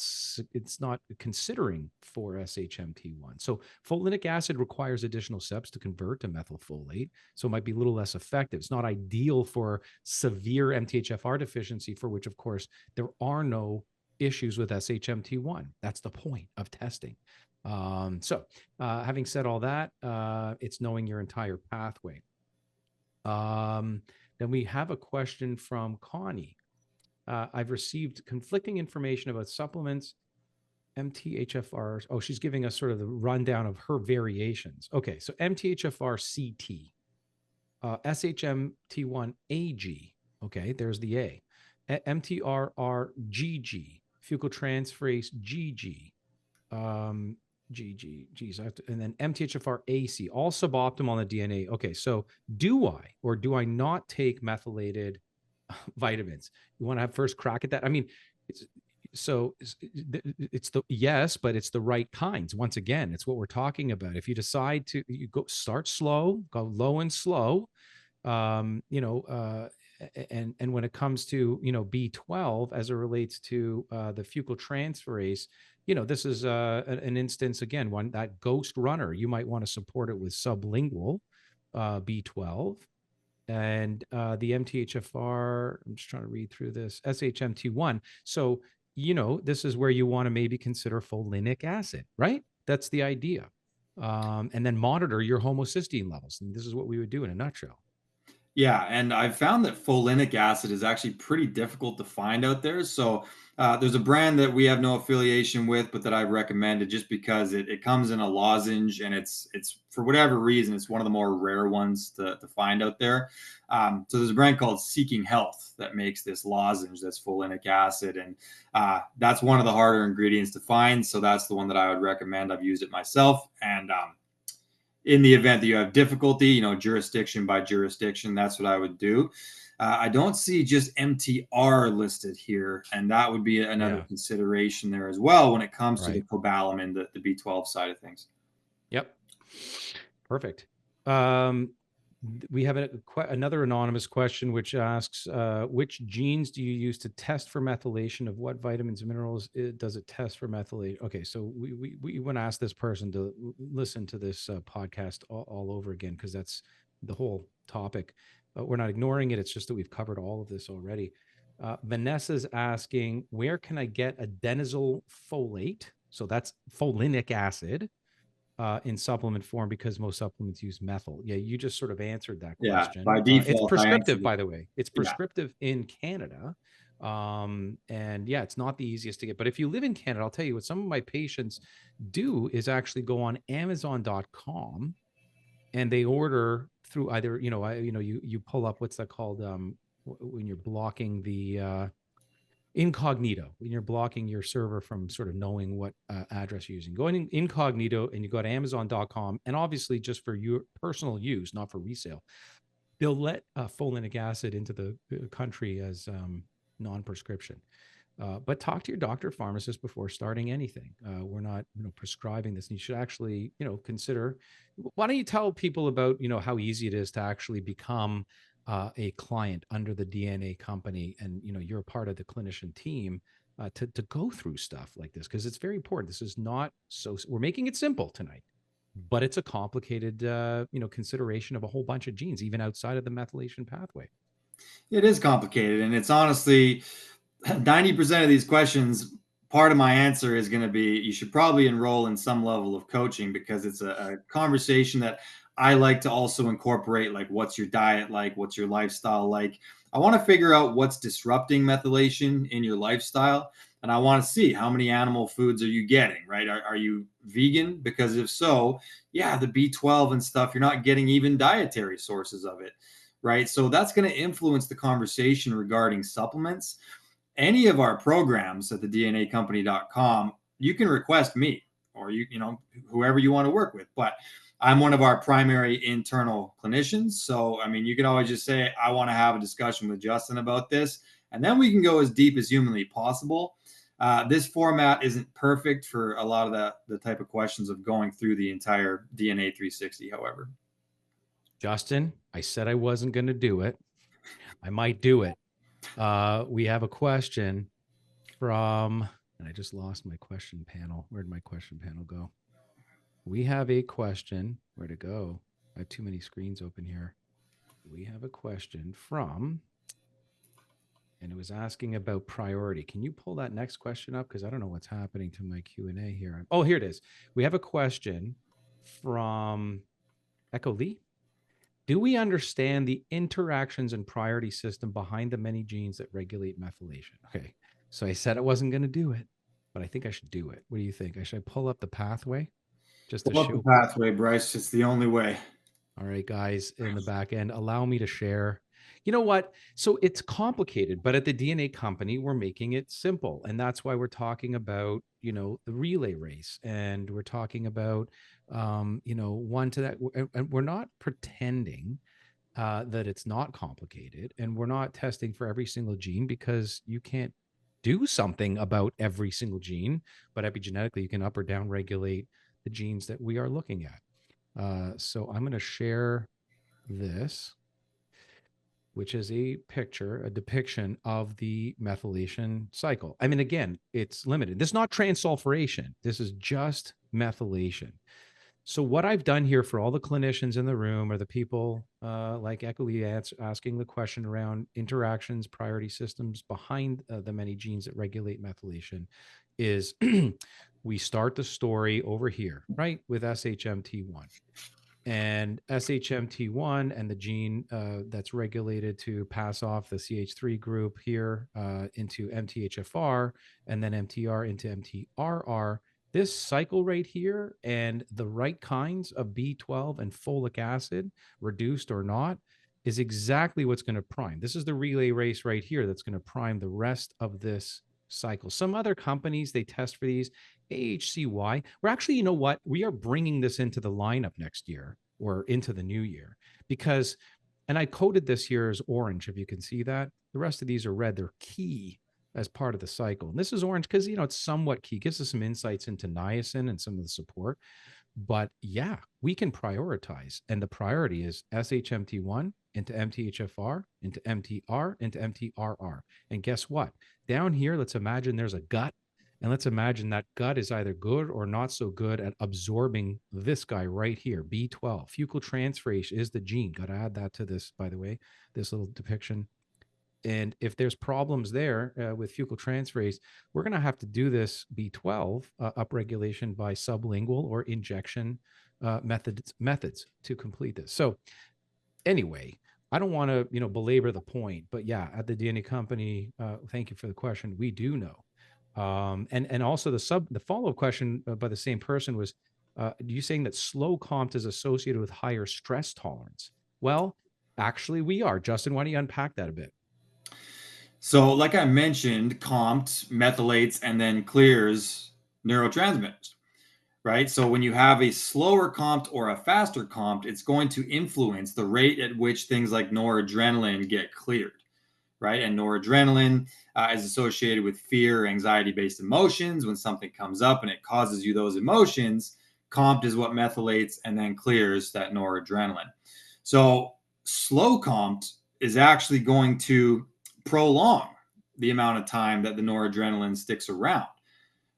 considering for SHMT1. So folinic acid requires additional steps to convert to methylfolate, so it might be a little less effective. It's not ideal for severe MTHFR deficiency, for which, of course, there are no issues with SHMT1. That's the point of testing. Having said all that, it's knowing your entire pathway. Then we have a question from Connie. I've received conflicting information about supplements, MTHFRs. Oh, she's giving us sort of the rundown of her variations. Okay, so MTHFR CT, SHMT1AG. Okay, there's the A. MTRRGG, transferase GG. Geez, and then MTHFR AC, all suboptimal on the DNA. Okay, so do I or do I not take methylated vitamins? You want to have first crack at that? I mean, it's the yes, but it's the right kinds. Once again, it's what we're talking about. If you decide to, you start slow, go low and slow, and when it comes to B12 as it relates to the transferase, this is an instance, again, one that ghost runner. You might want to support it with sublingual B12, and the MTHFR. I'm just trying to read through this, SHMT1. So this is where you want to maybe consider folinic acid, right? That's the idea. and then monitor your homocysteine levels. And this is what we would do in a nutshell. Yeah, and I've found that folinic acid is actually pretty difficult to find out there. So there's a brand that we have no affiliation with, but that I've recommended just because it comes in a lozenge, and it's for whatever reason it's one of the more rare ones to find out there. So there's a brand called Seeking Health that makes this lozenge that's folinic acid, and that's one of the harder ingredients to find. So that's the one that I would recommend. I've used it myself, and in the event that you have difficulty, jurisdiction by jurisdiction, that's what I would do. I don't see just MTR listed here, and that would be another Yeah. consideration there as well when it comes to the Right. cobalamin, the B12 side of things. Yep. Perfect. We have another anonymous question which asks, which genes do you use to test for methylation? Of what vitamins and minerals does it test for methylation? Okay, so we want to ask this person to listen to this podcast all over again, because that's the whole topic. We're not ignoring it. It's just that we've covered all of this already. Vanessa's asking, where can I get adenosyl folate? So that's folinic acid in supplement form, because most supplements use methyl. Yeah, you just sort of answered that Yeah, by question. It's default, I prescriptive, answered it. by the way. It's Yeah, prescriptive in Canada. And yeah, it's not the easiest to get. But if you live in Canada, I'll tell you what some of my patients do is actually go on Amazon.com, and they order through either, you pull up, what's that called? When you're blocking the incognito, when you're blocking your server from sort of knowing what address you're using, going in incognito, and you go to amazon.com, and obviously just for your personal use, not for resale, they'll let folinic acid into the country as non-prescription. But talk to your doctor, pharmacist before starting anything. We're not, prescribing this, and you should actually, consider. Why don't you tell people about, how easy it is to actually become a client under the DNA company, and you're a part of the clinician team to go through stuff like this, because it's very important. This is not so. We're making it simple tonight, but it's a complicated, consideration of a whole bunch of genes, even outside of the methylation pathway. it is complicated, and it's honestly 90% of these questions, part of my answer is going to be you should probably enroll in some level of coaching, because it's a conversation that I like to also incorporate. Like, what's your diet like? What's your lifestyle like? I want to figure out what's disrupting methylation in your lifestyle. And I want to see how many animal foods are you getting, right? Are you vegan? Because if so, yeah, the B12 and stuff, you're not getting even dietary sources of it, right? So that's going to influence the conversation regarding supplements. Any of our programs at the DNAcompany.com, you can request me, or whoever you want to work with. But I'm one of our primary internal clinicians. So, I mean, you can always just say, I want to have a discussion with Justin about this. And then we can go as deep as humanly possible. This format isn't perfect for a lot of the type of questions of going through the entire DNA 360, however. Justin, I said I wasn't going to do it. I might do it. We have a question from, and I just lost my question panel. Where'd my question panel go? We have a question. Where'd it go? I have too many screens open here. We have a question from, and it was asking about priority. Can you pull that next question up? Because I don't know what's happening to my Q&A here. Oh, here it is. We have a question from Echo Lee. Do we understand the interactions and priority system behind the many genes that regulate methylation? Okay, so I said I wasn't going to do it, but I think I should do it. What do you think? Should I pull up the pathway just to Pull up the show people? pathway, Bryce. It's the only way. All right, guys, in the back end, allow me to share. You know what? So it's complicated, but at the DNA company, we're making it simple. And that's why we're talking about, the relay race. And we're talking about, one to that. And we're not pretending that it's not complicated. And we're not testing for every single gene, because you can't do something about every single gene, but epigenetically, you can up or down regulate the genes that we are looking at. So I'm going to share this, which is a picture, a depiction of the methylation cycle. I mean, again, it's limited. This is not transsulfuration. This is just methylation. So what I've done here for all the clinicians in the room, or the people like Eckley asking the question around interactions, priority systems behind the many genes that regulate methylation, is we start the story over here, right, with SHMT1. And SHMT1 and the gene that's regulated to pass off the CH3 group here into MTHFR, and then MTR into MTRR. This cycle right here and the right kinds of B12 and folic acid, reduced or not, is exactly what's going to prime. This is the relay race right here that's going to prime the rest of this cycle. Some other companies, they test for these. AHCY. We're actually, you know what? We are bringing this into the lineup next year or into the new year because, and I coded this here as orange, if you can see that. The rest of these are red. They're key as part of the cycle. And this is orange because, you know, it's somewhat key. It gives us some insights into niacin and some of the support. But yeah, we can prioritize. And the priority is SHMT1 into MTHFR, into MTR, into MTRR. And guess what? Down here, let's imagine there's a gut. And let's imagine that gut is either good or not so good at absorbing this guy right here, B12. Fucal transferase is the gene. Got to add that to this, by the way, this little depiction. And if there's problems there with fecal transferase, we're going to have to do this B12 upregulation by sublingual or injection methods to complete this. So anyway, I don't want to, you know, belabor the point, but yeah, at the DNA company, thank you for the question. We do know. And also the follow-up question by the same person was, you saying that slow compt is associated with higher stress tolerance? Well, actually we are. Justin, why don't you unpack that a bit? So, like I mentioned, COMT methylates and then clears neurotransmitters, right? So, when you have a slower COMT or a faster COMT, it's going to influence the rate at which things like noradrenaline get cleared, right? And noradrenaline is associated with fear, anxiety based emotions. When something comes up and it causes you those emotions, COMT is what methylates and then clears that noradrenaline. So, slow COMT is actually going to prolong the amount of time that the noradrenaline sticks around,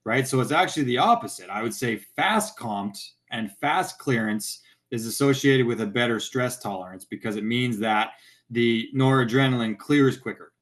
right? So it's actually the opposite. I would say fast COMT and fast clearance is associated with a better stress tolerance because it means that the noradrenaline clears quicker.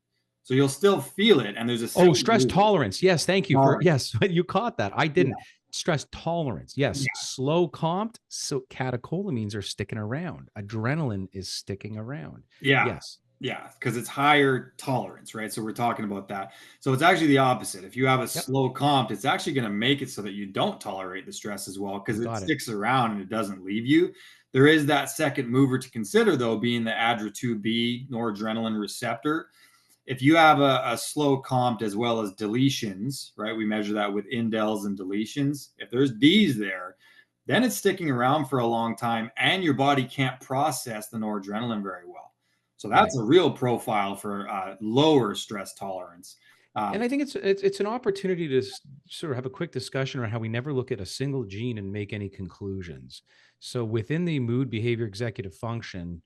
So you'll still feel it, and there's a Oh, stress tolerance. Yes, thank you for, tolerance. yes, you caught that. I Yeah, didn't. Stress tolerance. Yes, yeah, slow compt. So catecholamines are sticking around. Adrenaline is sticking around. yeah, Yes. yeah, because it's higher tolerance, right? So we're talking about that. So it's actually the opposite. If you have a Yep. slow comp, it's actually going to make it so that you don't tolerate the stress as well You because it got it. sticks around and it doesn't leave you. There is that second mover to consider, though, being the ADRA2B noradrenaline receptor. If you have a slow comp as well as deletions, right? We measure that with indels and deletions. If there's D's there, then it's sticking around for a long time and your body can't process the noradrenaline very well. So Right. that's a real profile for lower stress tolerance. And I think it's an opportunity to sort of have a quick discussion around how we never look at a single gene and make any conclusions. So within the mood, behavior, executive function,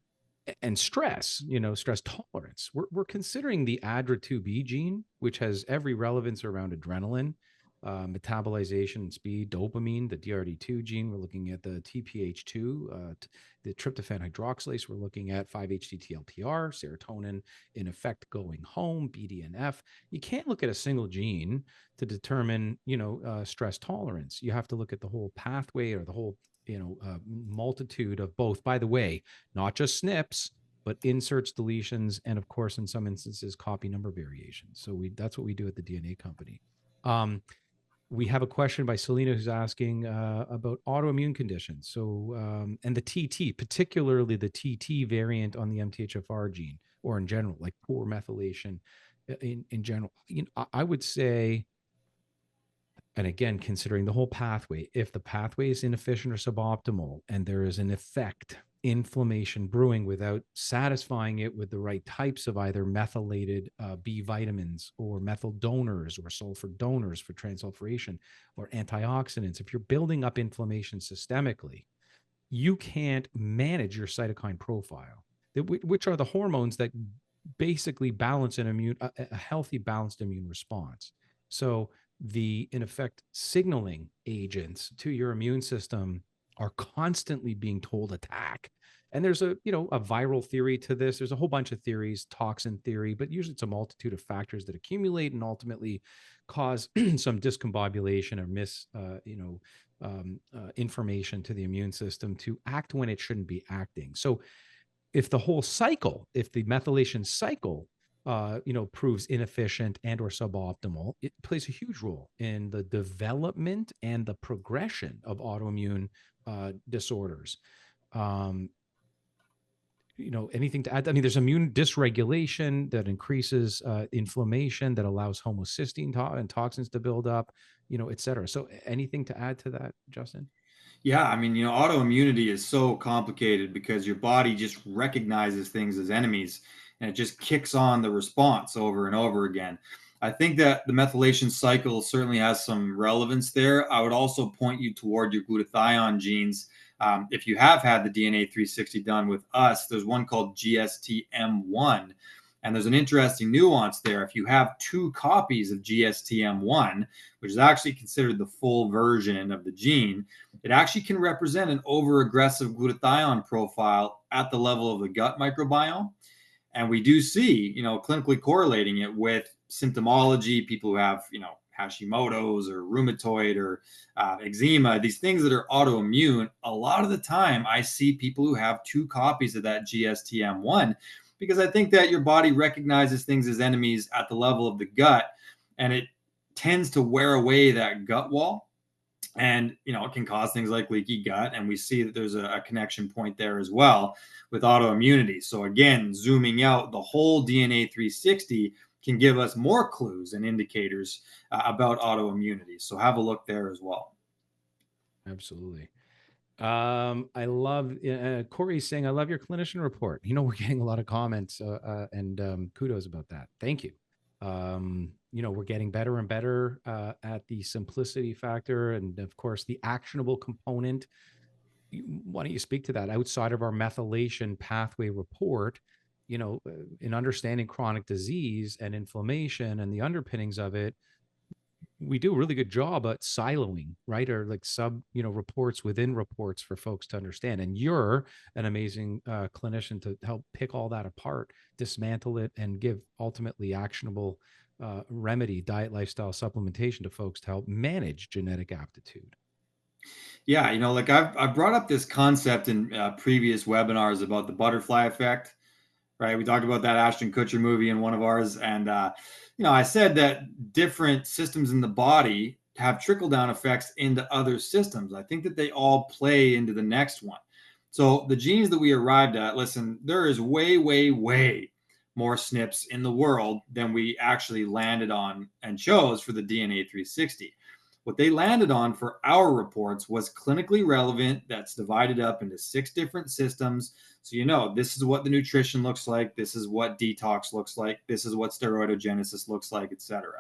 and stress, you know, stress tolerance, we're considering the ADRA2B gene, which has every relevance around adrenaline, metabolization and speed, dopamine, the DRD2 gene. We're looking at the TPH2, the tryptophan hydroxylase. We're looking at 5-HTTLPR, serotonin, in effect going home, BDNF. You can't look at a single gene to determine, you know, stress tolerance. You have to look at the whole pathway or the whole, you know, multitude of both. By the way, not just SNPs, but inserts, deletions, and of course, in some instances, copy number variations. So that's what we do at the DNA company. We have a question by Selena who's asking about autoimmune conditions. So, and the TT, particularly the TT variant on the MTHFR gene, or in general, like poor methylation in general. You know, I would say, and again, considering the whole pathway, if the pathway is inefficient or suboptimal and there is an effect, inflammation brewing without satisfying it with the right types of either methylated B vitamins or methyl donors or sulfur donors for transsulfuration or antioxidants, if you're building up inflammation systemically, you can't manage your cytokine profile, which are the hormones that basically balance a healthy, balanced immune response. So the, in effect, signaling agents to your immune system are constantly being told attack. And there's a, a viral theory to this. There's a whole bunch of theories, toxin theory, but usually it's a multitude of factors that accumulate and ultimately cause some discombobulation or information to the immune system to act when it shouldn't be acting. So if the methylation cycle, proves inefficient and or suboptimal, it plays a huge role in the development and the progression of autoimmune disorders. Um, Anything to add? I mean, there's immune dysregulation that increases inflammation, that allows homocysteine and toxins to build up, et cetera. So anything to add to that, Justin? Yeah, I mean, autoimmunity is so complicated because your body just recognizes things as enemies and it just kicks on the response over and over again. I think that the methylation cycle certainly has some relevance there. I would also point you toward your glutathione genes. If you have had the DNA 360 done with us, there's one called GSTM1. And there's an interesting nuance there. If you have two copies of GSTM1, which is actually considered the full version of the gene, it actually can represent an over-aggressive glutathione profile at the level of the gut microbiome. And we do see, clinically correlating it with symptomology, people who have, Hashimoto's or rheumatoid or eczema, these things that are autoimmune. A lot of the time, I see people who have two copies of that GSTM1 because I think that your body recognizes things as enemies at the level of the gut, and it tends to wear away that gut wall. And it can cause things like leaky gut, and we see that there's a connection point there as well with autoimmunity. So again, zooming out, the whole DNA 360 can give us more clues and indicators about autoimmunity. So have a look there as well. Absolutely. I love Corey's saying, I love your clinician report. We're getting a lot of comments and kudos about that. Thank you. We're getting better and better at the simplicity factor and, of course, the actionable component. Why don't you speak to that outside of our methylation pathway report? In understanding chronic disease and inflammation and the underpinnings of it, we do a really good job at siloing, right? Or like reports within reports for folks to understand. And you're an amazing clinician to help pick all that apart, dismantle it, and give ultimately actionable remedy, diet, lifestyle, supplementation to folks to help manage genetic aptitude. Yeah, like I've brought up this concept in previous webinars about the butterfly effect, right? We talked about that Ashton Kutcher movie in one of ours. And, I said that different systems in the body have trickle down effects into other systems. I think that they all play into the next one. So the genes that we arrived at, listen, there is way, way, way more SNPs in the world than we actually landed on and chose for the DNA 360. What they landed on for our reports was clinically relevant, that's divided up into 6 different systems. So, this is what the nutrition looks like. This is what detox looks like. This is what steroidogenesis looks like, etc.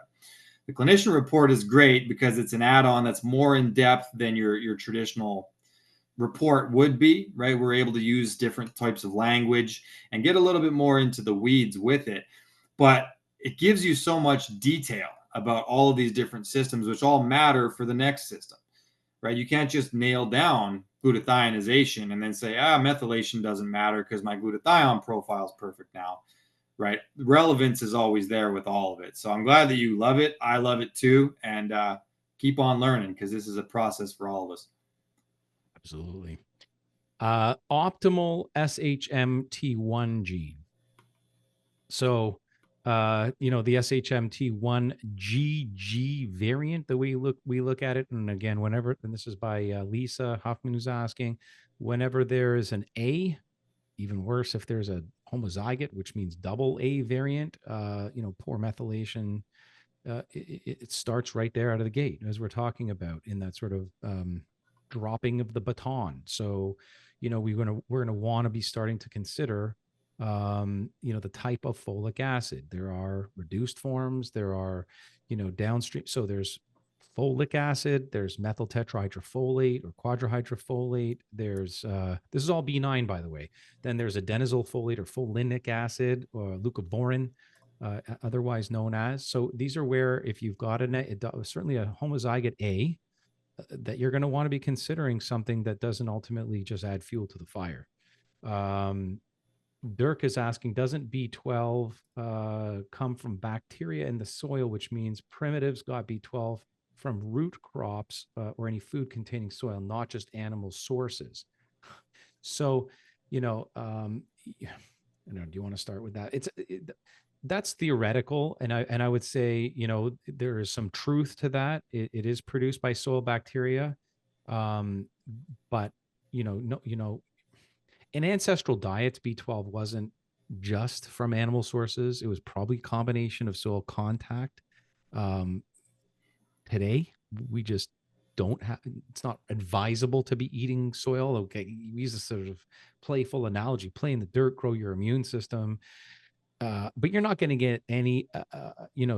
The clinician report is great because it's an add-on that's more in depth than your traditional report would be, right? We're able to use different types of language and get a little bit more into the weeds with it. But it gives you so much detail about all of these different systems, which all matter for the next system, right? You can't just nail down glutathionization and then say, methylation doesn't matter because my glutathione profile is perfect now, right? Relevance is always there with all of it. So I'm glad that you love it. I love it too. And keep on learning because this is a process for all of us. Absolutely. Optimal SHMT1 gene. So, the SHMT1 GG variant, the way we look at it, and again, and this is by Lisa Huffman, who's asking, whenever there is an A, even worse if there's a homozygote, which means double A variant, poor methylation, it starts right there out of the gate, as we're talking about in that sort of dropping of the baton. So, we're gonna want to be starting to consider, the type of folic acid. There are reduced forms. There are, downstream. So there's folic acid. There's methyl tetrahydrofolate or quadrahydrofolate. There's this is all B9, by the way. Then there's adenylyl folate or folinic acid or leucovorin, otherwise known as. So these are where if you've got certainly a homozygote A, that you're going to want to be considering something that doesn't ultimately just add fuel to the fire. Um, Dirk is asking, doesn't B12 come from bacteria in the soil, which means primitives got B12 from root crops or any food containing soil, not just animal sources? So, I don't know, do you want to start with that? That's theoretical, and I would say, there is some truth to that. It is produced by soil bacteria, um, but no, in ancestral diets, B12 wasn't just from animal sources. It was probably a combination of soil contact. Um, Today, we just don't have, it's not advisable to be eating soil. Okay. We use a sort of playful analogy: play in the dirt, grow your immune system. But you're not going to get any,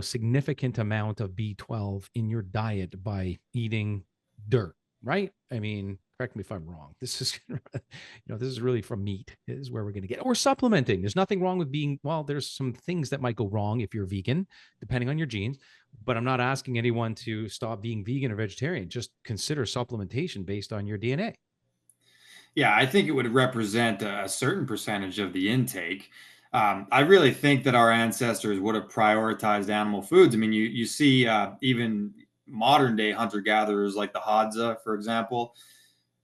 significant amount of B12 in your diet by eating dirt, right? I mean, correct me if I'm wrong. This is, this is really from meat is where we're going to get, or supplementing. There's nothing wrong with being, well, there's some things that might go wrong if you're vegan, depending on your genes, but I'm not asking anyone to stop being vegan or vegetarian. Just consider supplementation based on your DNA. Yeah, I think it would represent a certain percentage of the intake. I really think that our ancestors would have prioritized animal foods. I mean, you see even modern day hunter gatherers like the Hadza, for example.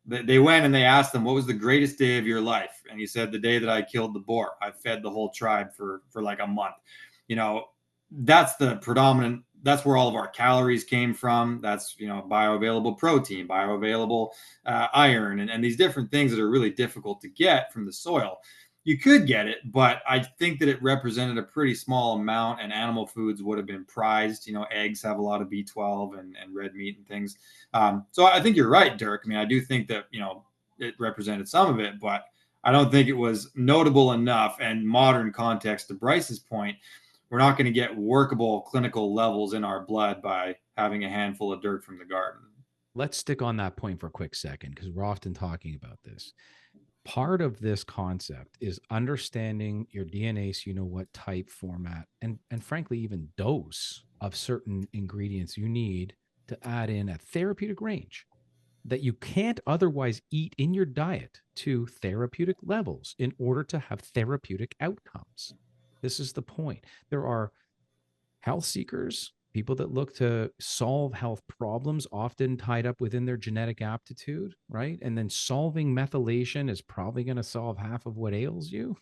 They went and they asked them, "What was the greatest day of your life?" And he said, "The day that I killed the boar. I fed the whole tribe for like a month." You know, that's the predominant. That's where all of our calories came from. That's bioavailable protein, bioavailable iron, and these different things that are really difficult to get from the soil. You could get it, but I think that it represented a pretty small amount, and animal foods would have been prized. Eggs have a lot of B12 and red meat and things. So I think you're right, Dirk. I mean, I do think that it represented some of it, but I don't think it was notable enough. And modern context, to Bryce's point, we're not going to get workable clinical levels in our blood by having a handful of dirt from the garden. Let's stick on that point for a quick second because we're often talking about this. Part of this concept is understanding your DNA so you know what type, format, and frankly, even dose of certain ingredients you need to add in a therapeutic range that you can't otherwise eat in your diet to therapeutic levels in order to have therapeutic outcomes. This is the point. There are health seekers, people that look to solve health problems, often tied up within their genetic aptitude, right? And then solving methylation is probably going to solve half of what ails you,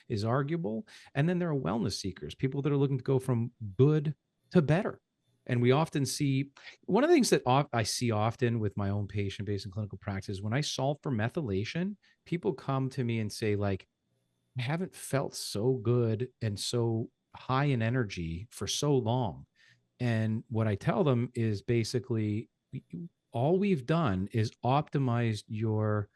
is arguable. And then there are wellness seekers, people that are looking to go from good to better. And we often see one of the things that I see often with my own patient base in clinical practice, when I solve for methylation, people come to me and say, like, I haven't felt so good and so high in energy for so long. And what I tell them is basically all we've done is optimized your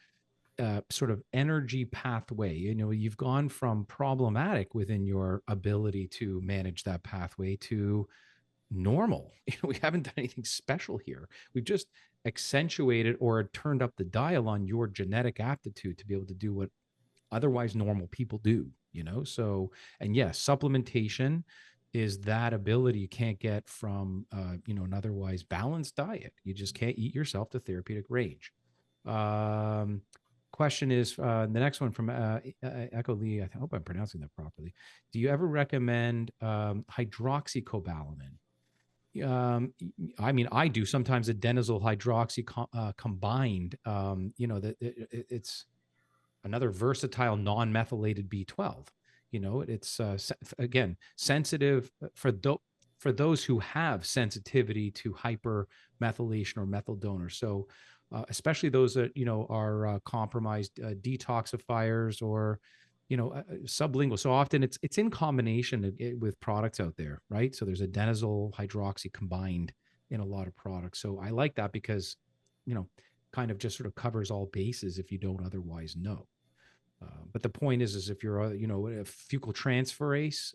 sort of energy pathway. You've gone from problematic within your ability to manage that pathway to normal. We haven't done anything special here. We've just accentuated or turned up the dial on your genetic aptitude to be able to do what otherwise normal people do. So, and yes, supplementation is that ability you can't get from an otherwise balanced diet. You just can't eat yourself to therapeutic range. um Question is, the next one from Echo Lee. I hope I'm pronouncing that properly. Do you ever recommend hydroxycobalamin? I mean, I do sometimes. Adenosine hydroxy combined. That it's another versatile non-methylated B12. It's again sensitive for those who have sensitivity to hypermethylation or methyl donors. So especially those that are compromised detoxifiers or sublingual. So often it's in combination with products out there, right? So there's adenosine hydroxy combined in a lot of products. So I like that because kind of just sort of covers all bases if you don't otherwise know. But the point is if you're, a fecal transferase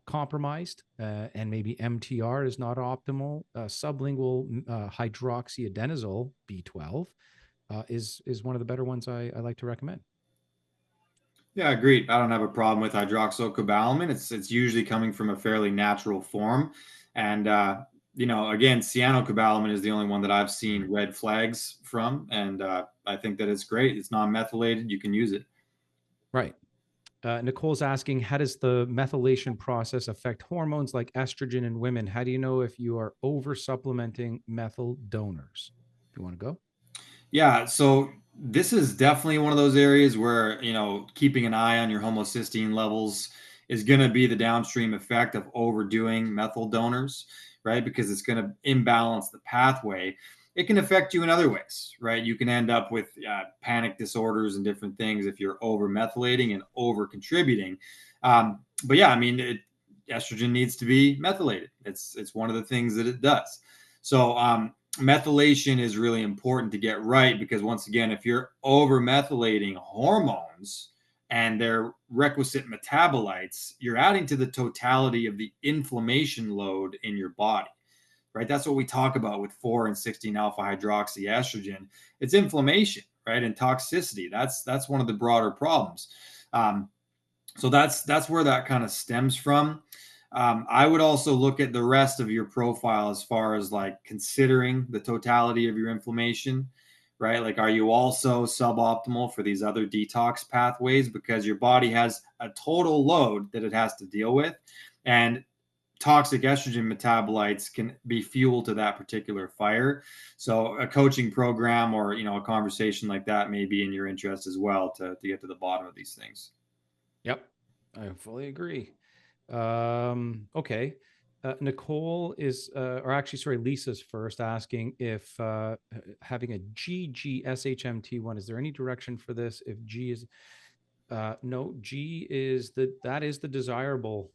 compromised, and maybe MTR is not optimal, sublingual hydroxyadenosine B12 is one of the better ones I like to recommend. Yeah, agreed. I don't have a problem with hydroxycobalamin. It's usually coming from a fairly natural form, and again, cyanocobalamin is the only one that I've seen red flags from, and I think that it's great. It's non-methylated. You can use it. Right. Nicole's asking, how does the methylation process affect hormones like estrogen in women? How do you know if you are over supplementing methyl donors? Do you want to go? Yeah, so this is definitely one of those areas where, keeping an eye on your homocysteine levels is going to be the downstream effect of overdoing methyl donors, right? Because it's going to imbalance the pathway. It can affect you in other ways, right? You can end up with panic disorders and different things if you're over methylating and over contributing. But yeah, I mean, estrogen needs to be methylated. It's one of the things that it does. So methylation is really important to get right, because once again, if you're over methylating hormones and their requisite metabolites, you're adding to the totality of the inflammation load in your body, right? That's what we talk about with 4 and 16 alpha hydroxyestrogen. It's inflammation, right? And toxicity. That's one of the broader problems. So that's where that kind of stems from. I would also look at the rest of your profile as far as like considering the totality of your inflammation, right? Like, are you also suboptimal for these other detox pathways, because your body has a total load that it has to deal with, and toxic estrogen metabolites can be fuel to that particular fire. So a coaching program or a conversation like that may be in your interest as well to get to the bottom of these things. Yep, I fully agree. Okay. Nicole is, or actually, sorry, Lisa's first asking if having a GGSHMT1, is there any direction for this? If G is, no, G is that is the desirable.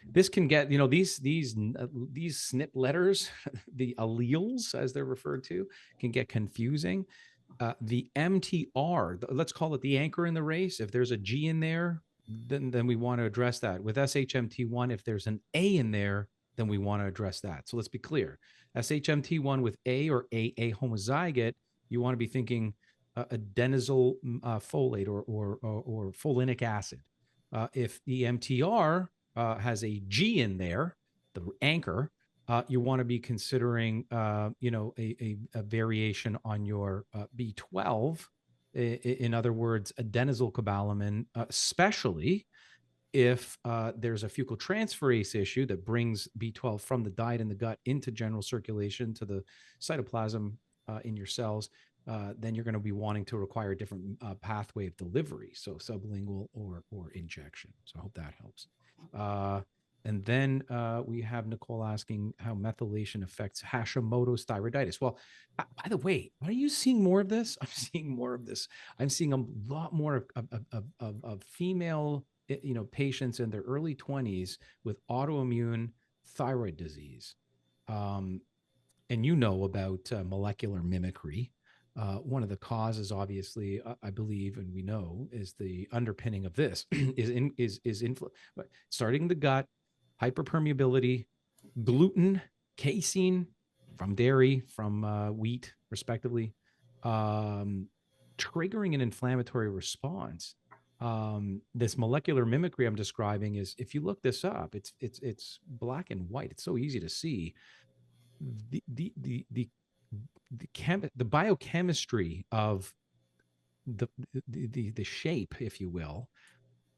This can get, these SNP letters, the alleles as they're referred to, can get confusing. The MTR, let's call it the anchor in the race. If there's a G in there, then we want to address that. With SHMT1, if there's an A in there, then we want to address that. So let's be clear. SHMT1 with A or AA homozygote, you want to be thinking adenosyl folate or folinic acid. If the MTR has a G in there, the anchor, you want to be considering, a variation on your B12. In other words, adenosylcobalamin, especially if there's a fecal transferase issue that brings B12 from the diet in the gut into general circulation to the cytoplasm in your cells. Then you're going to be wanting to require a different pathway of delivery, so sublingual or injection. So I hope that helps. And then we have Nicole asking how methylation affects Hashimoto's thyroiditis. Well, by the way, are you seeing more of this? I'm seeing more of this. I'm seeing a lot more of female, patients in their early 20s with autoimmune thyroid disease. Um, and about molecular mimicry. One of the causes, obviously, I believe, and we know, is the underpinning of this starting the gut, hyperpermeability, gluten, casein from dairy, from wheat, respectively, um, triggering an inflammatory response. This molecular mimicry I'm describing is, if you look this up, it's black and white. It's so easy to see. The biochemistry of the shape, if you will,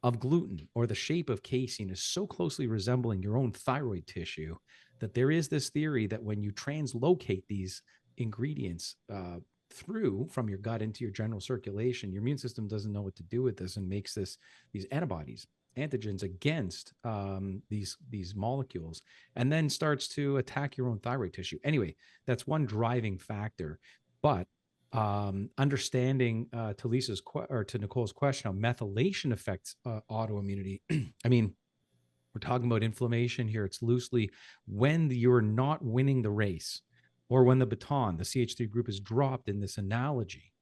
of gluten, or the shape of casein, is so closely resembling your own thyroid tissue that there is this theory that when you translocate these ingredients through from your gut into your general circulation, your immune system doesn't know what to do with this and makes these antibodies, antigens against these molecules, and then starts to attack your own thyroid tissue. Anyway, that's one driving factor. But understanding to Nicole's question, how methylation affects autoimmunity. I mean, we're talking about inflammation here. It's loosely when you're not winning the race, or when the baton, the CH3 group, is dropped in this analogy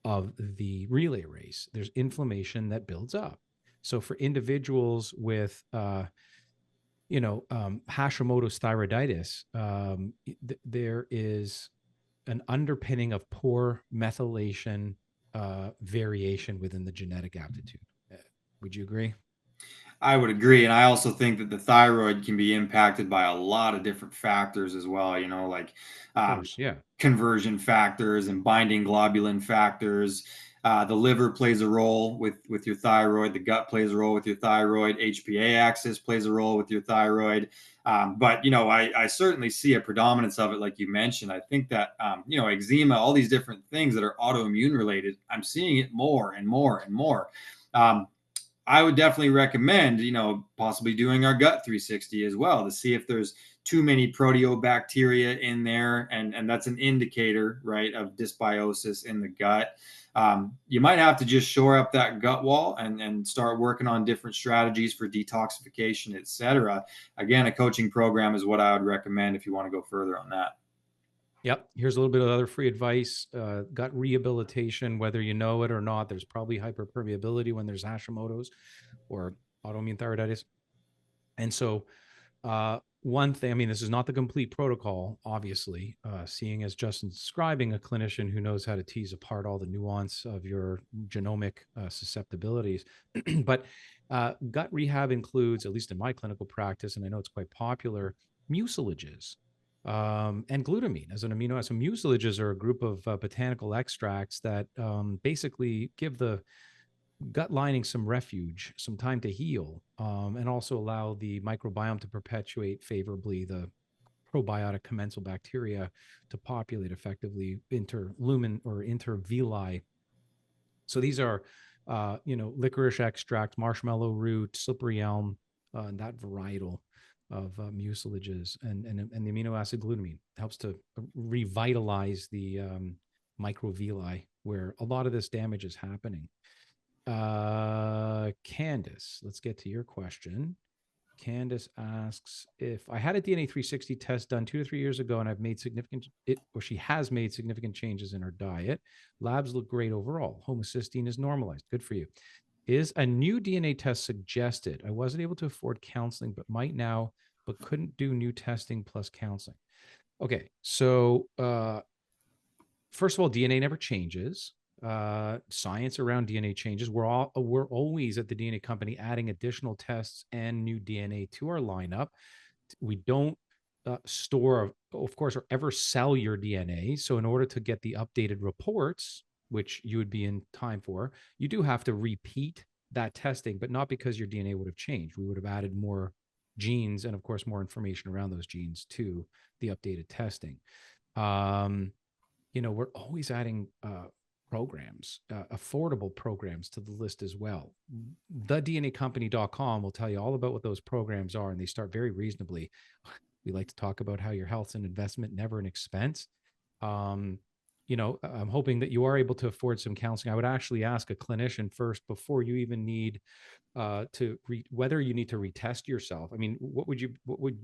of the relay race, there's inflammation that builds up. So for individuals with Hashimoto's thyroiditis, there is an underpinning of poor methylation variation within the genetic aptitude. Would you agree? I would agree. And I also think that the thyroid can be impacted by a lot of different factors as well, like Of um, course, yeah. conversion factors and binding globulin factors. The liver plays a role with your thyroid. The gut plays a role with your thyroid. HPA axis plays a role with your thyroid. But I certainly see a predominance of it, like you mentioned. I think that eczema, all these different things that are autoimmune related, I'm seeing it more and more and more. Um, I would definitely recommend, possibly doing our gut 360 as well to see if there's too many proteobacteria in there, and that's an indicator, right, of dysbiosis in the gut. You might have to just shore up that gut wall and start working on different strategies for detoxification, etc. Again, a coaching program is what I would recommend if you want to go further on that. Yep. Here's a little bit of other free advice. Gut rehabilitation, whether you know it or not, there's probably hyperpermeability when there's Hashimoto's or autoimmune thyroiditis. And so, one thing, I mean, this is not the complete protocol, obviously, seeing as Justin's describing a clinician who knows how to tease apart all the nuance of your genomic susceptibilities. But gut rehab includes, at least in my clinical practice, and I know it's quite popular, mucilages and glutamine as an amino acid. So mucilages are a group of botanical extracts that basically give the gut lining some refuge, some time to heal, and also allow the microbiome to perpetuate favorably, the probiotic commensal bacteria to populate effectively interlumen or intervilli. So these are, licorice extract, marshmallow root, slippery elm, and that varietal of mucilages, and the amino acid glutamine helps to revitalize the microvilli where a lot of this damage is happening. Candace, let's get to your question. Candace asks, if I had a DNA 360 test done 2 to 3 years ago and she has made significant changes in her diet, labs look great overall. Homocysteine is normalized. Good for you. Is a new DNA test suggested? I wasn't able to afford counseling, but might now, but couldn't do new testing plus counseling. Okay. So, first of all, DNA never changes. Science around DNA changes. We're always at the DNA company adding additional tests and new DNA to our lineup. We don't store, of course, or ever sell your DNA. So in order to get the updated reports, which you would be in time for, you do have to repeat that testing, but not because your DNA would have changed. We would have added more genes and, of course, more information around those genes to the updated testing. We're always adding programs, affordable programs to the list as well. TheDNAcompany.com will tell you all about what those programs are, and they start very reasonably. We like to talk about how your health's an investment, never an expense. I'm hoping that you are able to afford some counseling. I would actually ask a clinician first before you even need whether you need to retest yourself. I mean, what would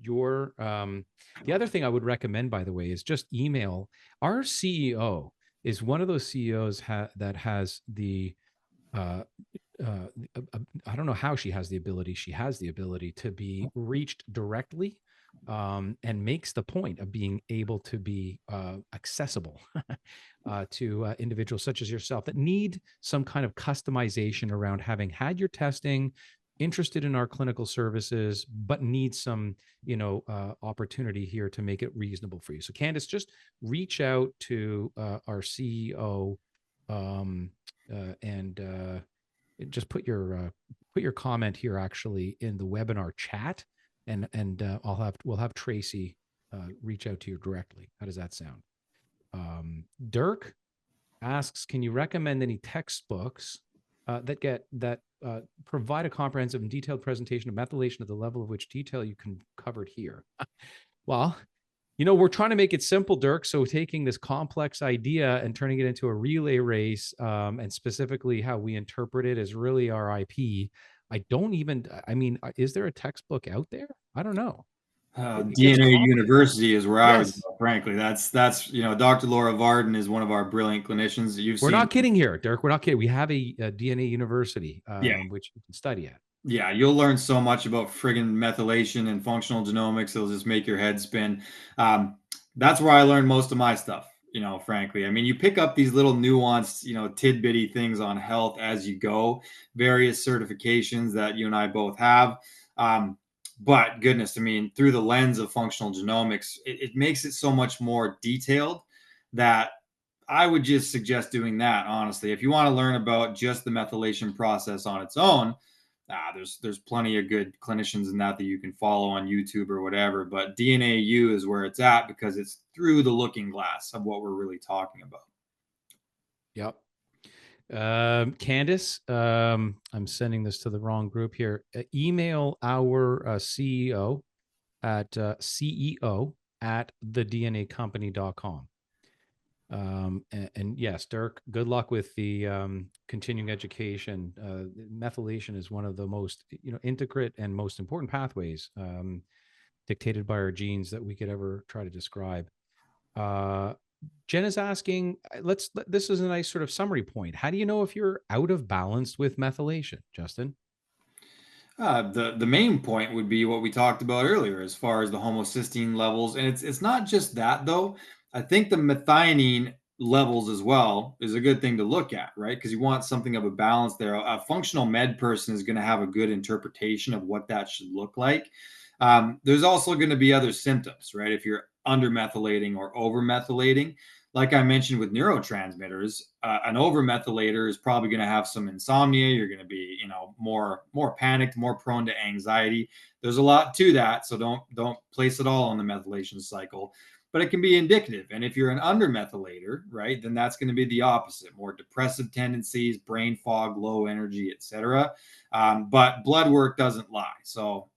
your the other thing I would recommend, by the way, is just email our CEO. Is one of those CEOs that has the uh, I don't know how she has the ability. She has the ability to be reached directly, and makes the point of being able to be accessible to individuals such as yourself that need some kind of customization around having had your testing, interested in our clinical services, but need some, opportunity here to make it reasonable for you. So, Candace, just reach out to our CEO, and just put your comment here actually in the webinar chat, and we'll have Tracy reach out to you directly. How does that sound? Dirk asks, can you recommend any textbooks that provide a comprehensive and detailed presentation of methylation at the level of which detail you can covered here? Well, we're trying to make it simple, Dirk. So taking this complex idea and turning it into a relay race, and specifically how we interpret it is really our IP. Is there a textbook out there? I don't know. It gets DNA complicated. University is where I would Yes. go, frankly. That's Dr. Laura Varden is one of our brilliant clinicians that you've We're seen. not kidding here, Dirk. We're not kidding. We have a DNA university, Yeah. which you can study at. Yeah, you'll learn so much about friggin' methylation and functional genomics. It'll just make your head spin. That's where I learned most of my stuff. frankly. I mean, you pick up these little nuanced, tidbitty things on health as you go, various certifications that you and I both have. But goodness, I mean, through the lens of functional genomics, it makes it so much more detailed that I would just suggest doing that, honestly. If you want to learn about just the methylation process on its own, there's plenty of good clinicians in that you can follow on YouTube or whatever. But DNAU is where it's at because it's through the looking glass of what we're really talking about. Yep. Candace, I'm sending this to the wrong group here. Email our CEO at CEO at thednacompany.com. And yes, Dirk, good luck with the continuing education. Methylation is one of the most intricate and most important pathways dictated by our genes that we could ever try to describe. Jen is asking, this is a nice sort of summary point. How do you know if you're out of balance with methylation, Justin? The main point would be what we talked about earlier, as far as the homocysteine levels, and it's not just that though. I think the methionine levels as well is a good thing to look at, right? Because you want something of a balance there. A functional med person is going to have a good interpretation of what that should look like. There's also going to be other symptoms, right? If you're under methylating or over methylating, like I mentioned with neurotransmitters, an overmethylator is probably going to have some insomnia. You're going to be, more panicked, more prone to anxiety. There's a lot to that, so don't place it all on the methylation cycle. But it can be indicative. And if you're an undermethylator, right, then that's going to be the opposite: more depressive tendencies, brain fog, low energy, etc. But blood work doesn't lie. So,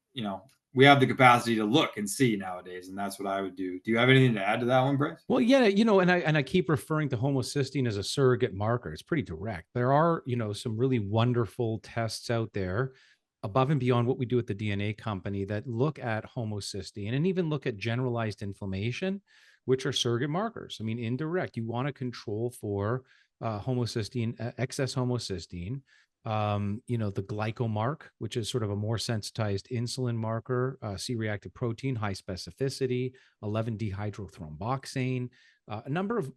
we have the capacity to look and see nowadays, and that's what I would do. Do you have anything to add to that one, Bryce? Well, yeah, and I keep referring to homocysteine as a surrogate marker. It's pretty direct. There are, some really wonderful tests out there above and beyond what we do at the DNA company that look at homocysteine and even look at generalized inflammation, which are surrogate markers. I mean, indirect. You want to control for homocysteine, excess homocysteine. The glycomark, which is sort of a more sensitized insulin marker, C-reactive protein, high specificity, 11-dehydrothromboxane, a number of,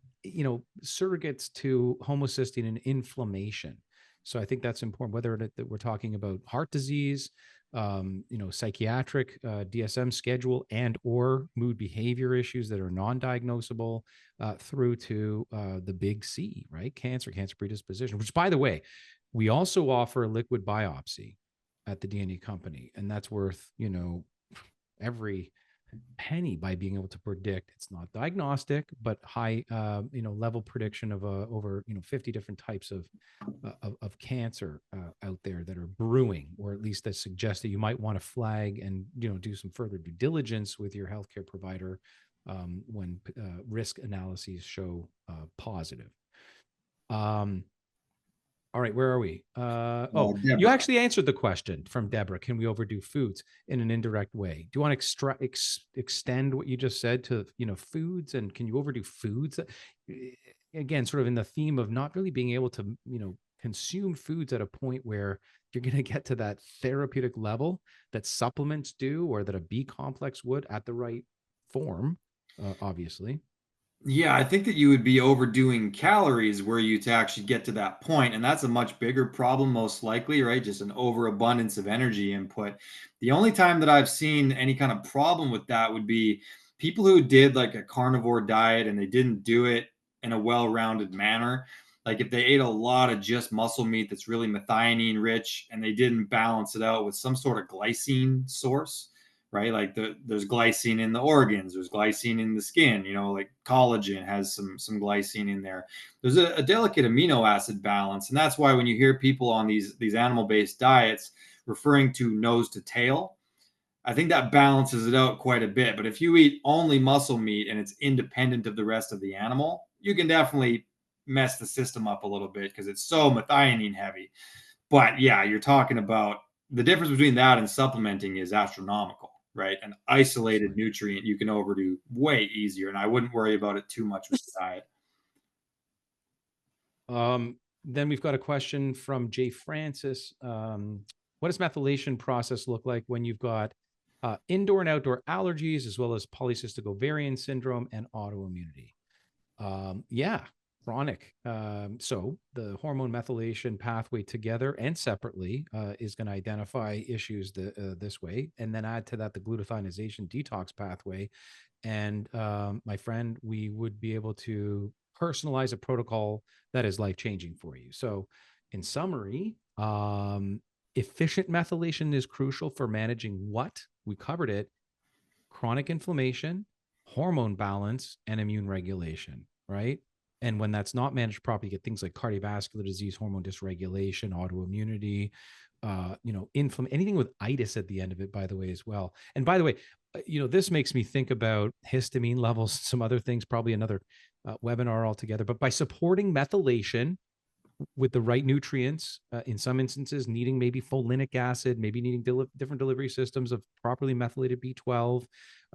surrogates to homocysteine and inflammation. So I think that's important, whether that we're talking about heart disease, psychiatric DSM schedule and or mood behavior issues that are non-diagnosable, through to the big C, right? Cancer predisposition, which, by the way, we also offer a liquid biopsy at the DNA company, and that's worth, every penny by being able to predict. It's not diagnostic, but high, level prediction of over 50 different types of cancer out there that are brewing, or at least that suggest that you might want to flag and do some further due diligence with your healthcare provider when risk analyses show positive. All right, where are we? You actually answered the question from Deborah. Can we overdo foods in an indirect way? Do you want to extend what you just said to, foods? And can you overdo foods? Again, sort of in the theme of not really being able to, consume foods at a point where you're going to get to that therapeutic level that supplements do, or that a B complex would at the right form, obviously. Yeah, I think that you would be overdoing calories were you to actually get to that point, and that's a much bigger problem, most likely, right? Just an overabundance of energy input. The only time that I've seen any kind of problem with that would be people who did like a carnivore diet and they didn't do it in a well-rounded manner. Like if they ate a lot of just muscle meat that's really methionine rich and they didn't balance it out with some sort of glycine source, right? Like there's glycine in the organs, there's glycine in the skin, like collagen has some glycine in there. There's a delicate amino acid balance, and that's why when you hear people on these animal-based diets referring to nose to tail, I think that balances it out quite a bit. But if you eat only muscle meat and it's independent of the rest of the animal, you can definitely mess the system up a little bit because it's so methionine heavy. But yeah, you're talking about the difference between that and supplementing is astronomical, right? An isolated nutrient you can overdo way easier, and I wouldn't worry about it too much with the diet. Then we've got a question from Jay Francis. What does methylation process look like when you've got indoor and outdoor allergies, as well as polycystic ovarian syndrome and autoimmunity? Yeah, chronic. So the hormone methylation pathway together and separately is going to identify issues this way, and then add to that the glutathionization detox pathway. And my friend, we would be able to personalize a protocol that is life changing for you. So, in summary, efficient methylation is crucial for managing what we covered it: chronic inflammation, hormone balance, and immune regulation, right? And when that's not managed properly, you get things like cardiovascular disease, hormone dysregulation, autoimmunity, anything with itis at the end of it, by the way, as well. And by the way, this makes me think about histamine levels, some other things, probably another webinar altogether. But by supporting methylation with the right nutrients, in some instances needing maybe folinic acid, maybe needing different delivery systems of properly methylated B12.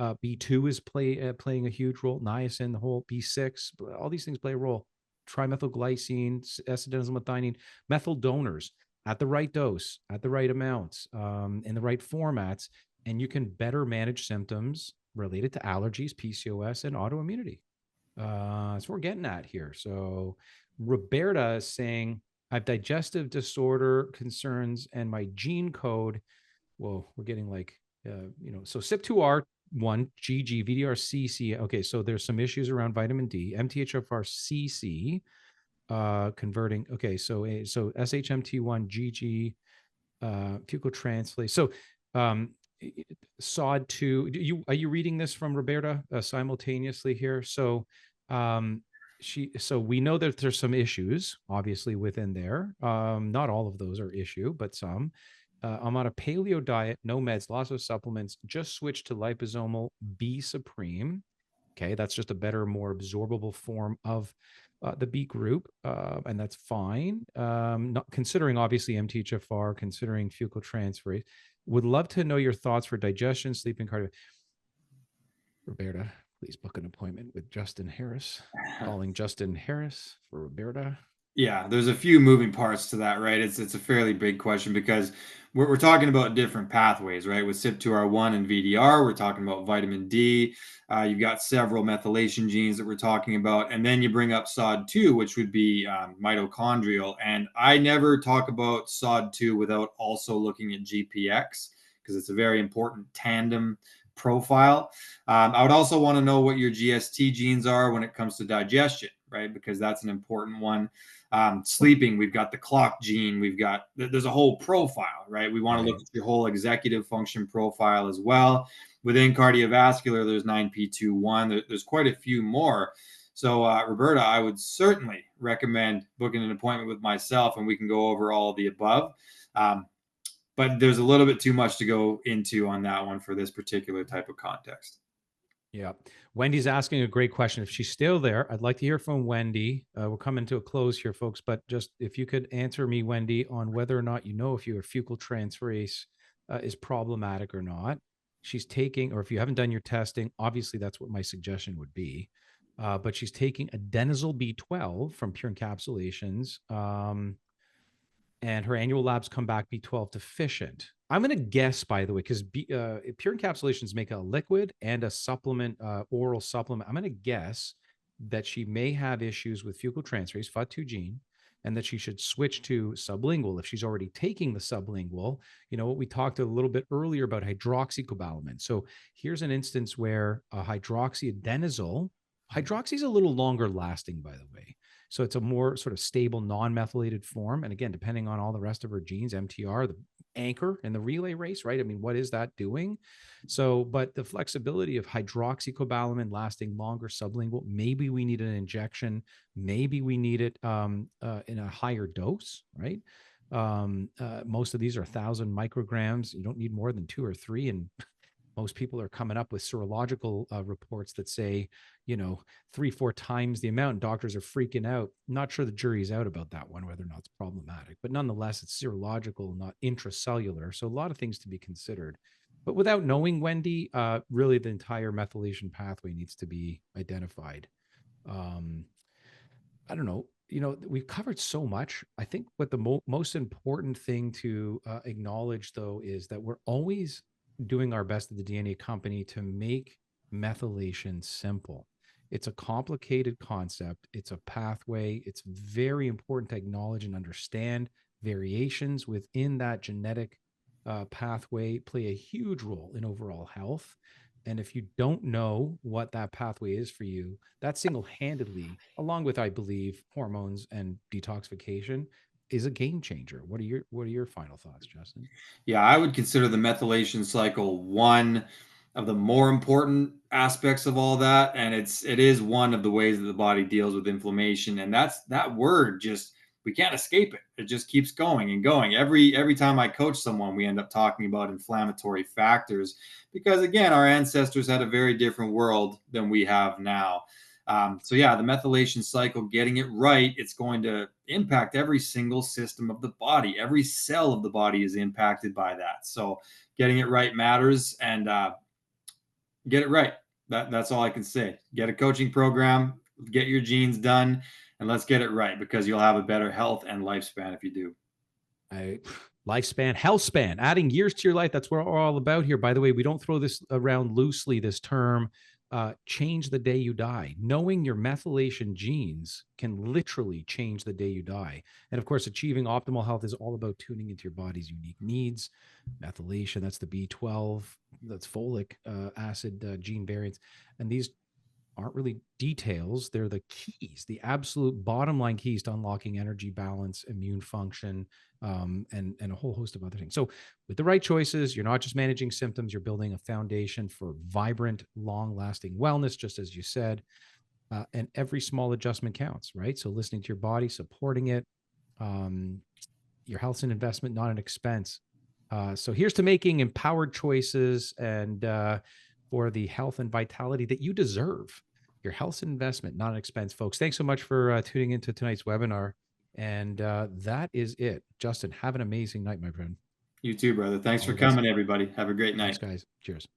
B2 is playing a huge role. Niacin, the whole B6, all these things play a role. Trimethylglycine, S-adenosylmethionine, methyl donors at the right dose, at the right amounts, in the right formats, and you can better manage symptoms related to allergies, PCOS, and autoimmunity. That's what we're getting at here. So Roberta is saying, I have digestive disorder concerns and my gene code. Whoa, we're getting like, so CYP2R1, GG, VDRCC. Okay, so there's some issues around vitamin D, MTHFR-CC, converting. Okay, so SHMT1, GG, fecal translate. So, SOD2. Are you reading this from Roberta simultaneously here? So, um, so we know that there's some issues obviously within there. Not all of those are issue, but some. I'm on a paleo diet, no meds, lots of supplements. Just switched to liposomal B Supreme. Okay, that's just a better, more absorbable form of the B group, and that's fine. Not considering obviously MTHFR, considering fecal transferase. Would love to know your thoughts for digestion, sleep, and cardio. Roberta, please book an appointment with Justin Harris. Calling Justin Harris for Roberta. Yeah, there's a few moving parts to that, right? It's a fairly big question because we're talking about different pathways, right? With CYP2R1 and VDR, we're talking about vitamin D. You've got several methylation genes that we're talking about, and then you bring up SOD2, which would be mitochondrial. And I never talk about SOD2 without also looking at GPX because it's a very important tandem profile. I would also want to know what your GST genes are when it comes to digestion, right? Because that's an important one. Sleeping, we've got the clock gene, there's a whole profile, right? We want to look at your whole executive function profile as well. Within cardiovascular, there's 9P21. There's quite a few more. So, Roberta, I would certainly recommend booking an appointment with myself and we can go over all of the above. But there's a little bit too much to go into on that one for this particular type of context. Yeah. Wendy's asking a great question. If she's still there, I'd like to hear from Wendy. We're coming to a close here, folks, but just if you could answer me, Wendy, on whether or not you know if your fecal transferase is problematic or not. She's taking, or if you haven't done your testing, obviously that's what my suggestion would be. But she's taking adenosine B12 from Pure Encapsulations. And her annual labs come back B12 deficient. I'm going to guess, by the way, because Pure Encapsulations make a liquid and a supplement, oral supplement. I'm going to guess that she may have issues with fecal transferase, FUT2 gene, and that she should switch to sublingual if she's already taking the sublingual. What we talked a little bit earlier about hydroxycobalamin. So here's an instance where hydroxy is a little longer lasting, by the way. So it's a more sort of stable, non-methylated form. And again, depending on all the rest of her genes, MTR, the anchor in the relay race, right? I mean, what is that doing? So, but the flexibility of hydroxycobalamin lasting longer, sublingual, maybe we need an injection, maybe we need it in a higher dose, right? Most of these are 1,000 micrograms. You don't need more than 2 or 3. And most people are coming up with serological reports that say, 3-4 times the amount. And doctors are freaking out. I'm not sure the jury's out about that one, whether or not it's problematic, but nonetheless, it's serological, not intracellular. So a lot of things to be considered. But without knowing, Wendy, really the entire methylation pathway needs to be identified. I don't know. We've covered so much. I think what the most important thing to acknowledge, though, is that we're always doing our best at the DNA company to make methylation simple. It's a complicated concept. It's a pathway. It's very important to acknowledge and understand variations within that genetic pathway play a huge role in overall health. And if you don't know what that pathway is for you, that single handedly, along with, I believe, hormones and detoxification, is a game changer. What are your final thoughts, Justin? Yeah, I would consider the methylation cycle one of the more important aspects of all that, and it is one of the ways that the body deals with inflammation, and that's that word just we can't escape it. It just keeps going and going. Every time I coach someone, we end up talking about inflammatory factors because again, our ancestors had a very different world than we have now. So yeah, the methylation cycle, getting it right, it's going to impact every single system of the body. Every cell of the body is impacted by that. So getting it right matters, and get it right. That's all I can say. Get a coaching program, get your genes done, and let's get it right because you'll have a better health and lifespan if you do. I Lifespan, health span, adding years to your life. That's what we're all about here. By the way, we don't throw this around loosely, this term, change the day you die. Knowing your methylation genes can literally change the day you die. And of course, achieving optimal health is all about tuning into your body's unique needs. Methylation, that's the B12, that's folic acid gene variants. And these aren't really details. They're the keys, the absolute bottom line keys to unlocking energy balance, immune function, and a whole host of other things. So, with the right choices, you're not just managing symptoms, you're building a foundation for vibrant, long lasting wellness, just as you said. And every small adjustment counts, right? So, listening to your body, supporting it, um, your health's an investment, not an expense. So here's to making empowered choices and for the health and vitality that you deserve. Your health's an investment, not an expense, folks. Thanks so much for tuning into tonight's webinar. And that is it. Justin, have an amazing night, my friend. You too, brother. Thanks All for the best. coming, everybody. Have a great Thanks, night. guys. Cheers.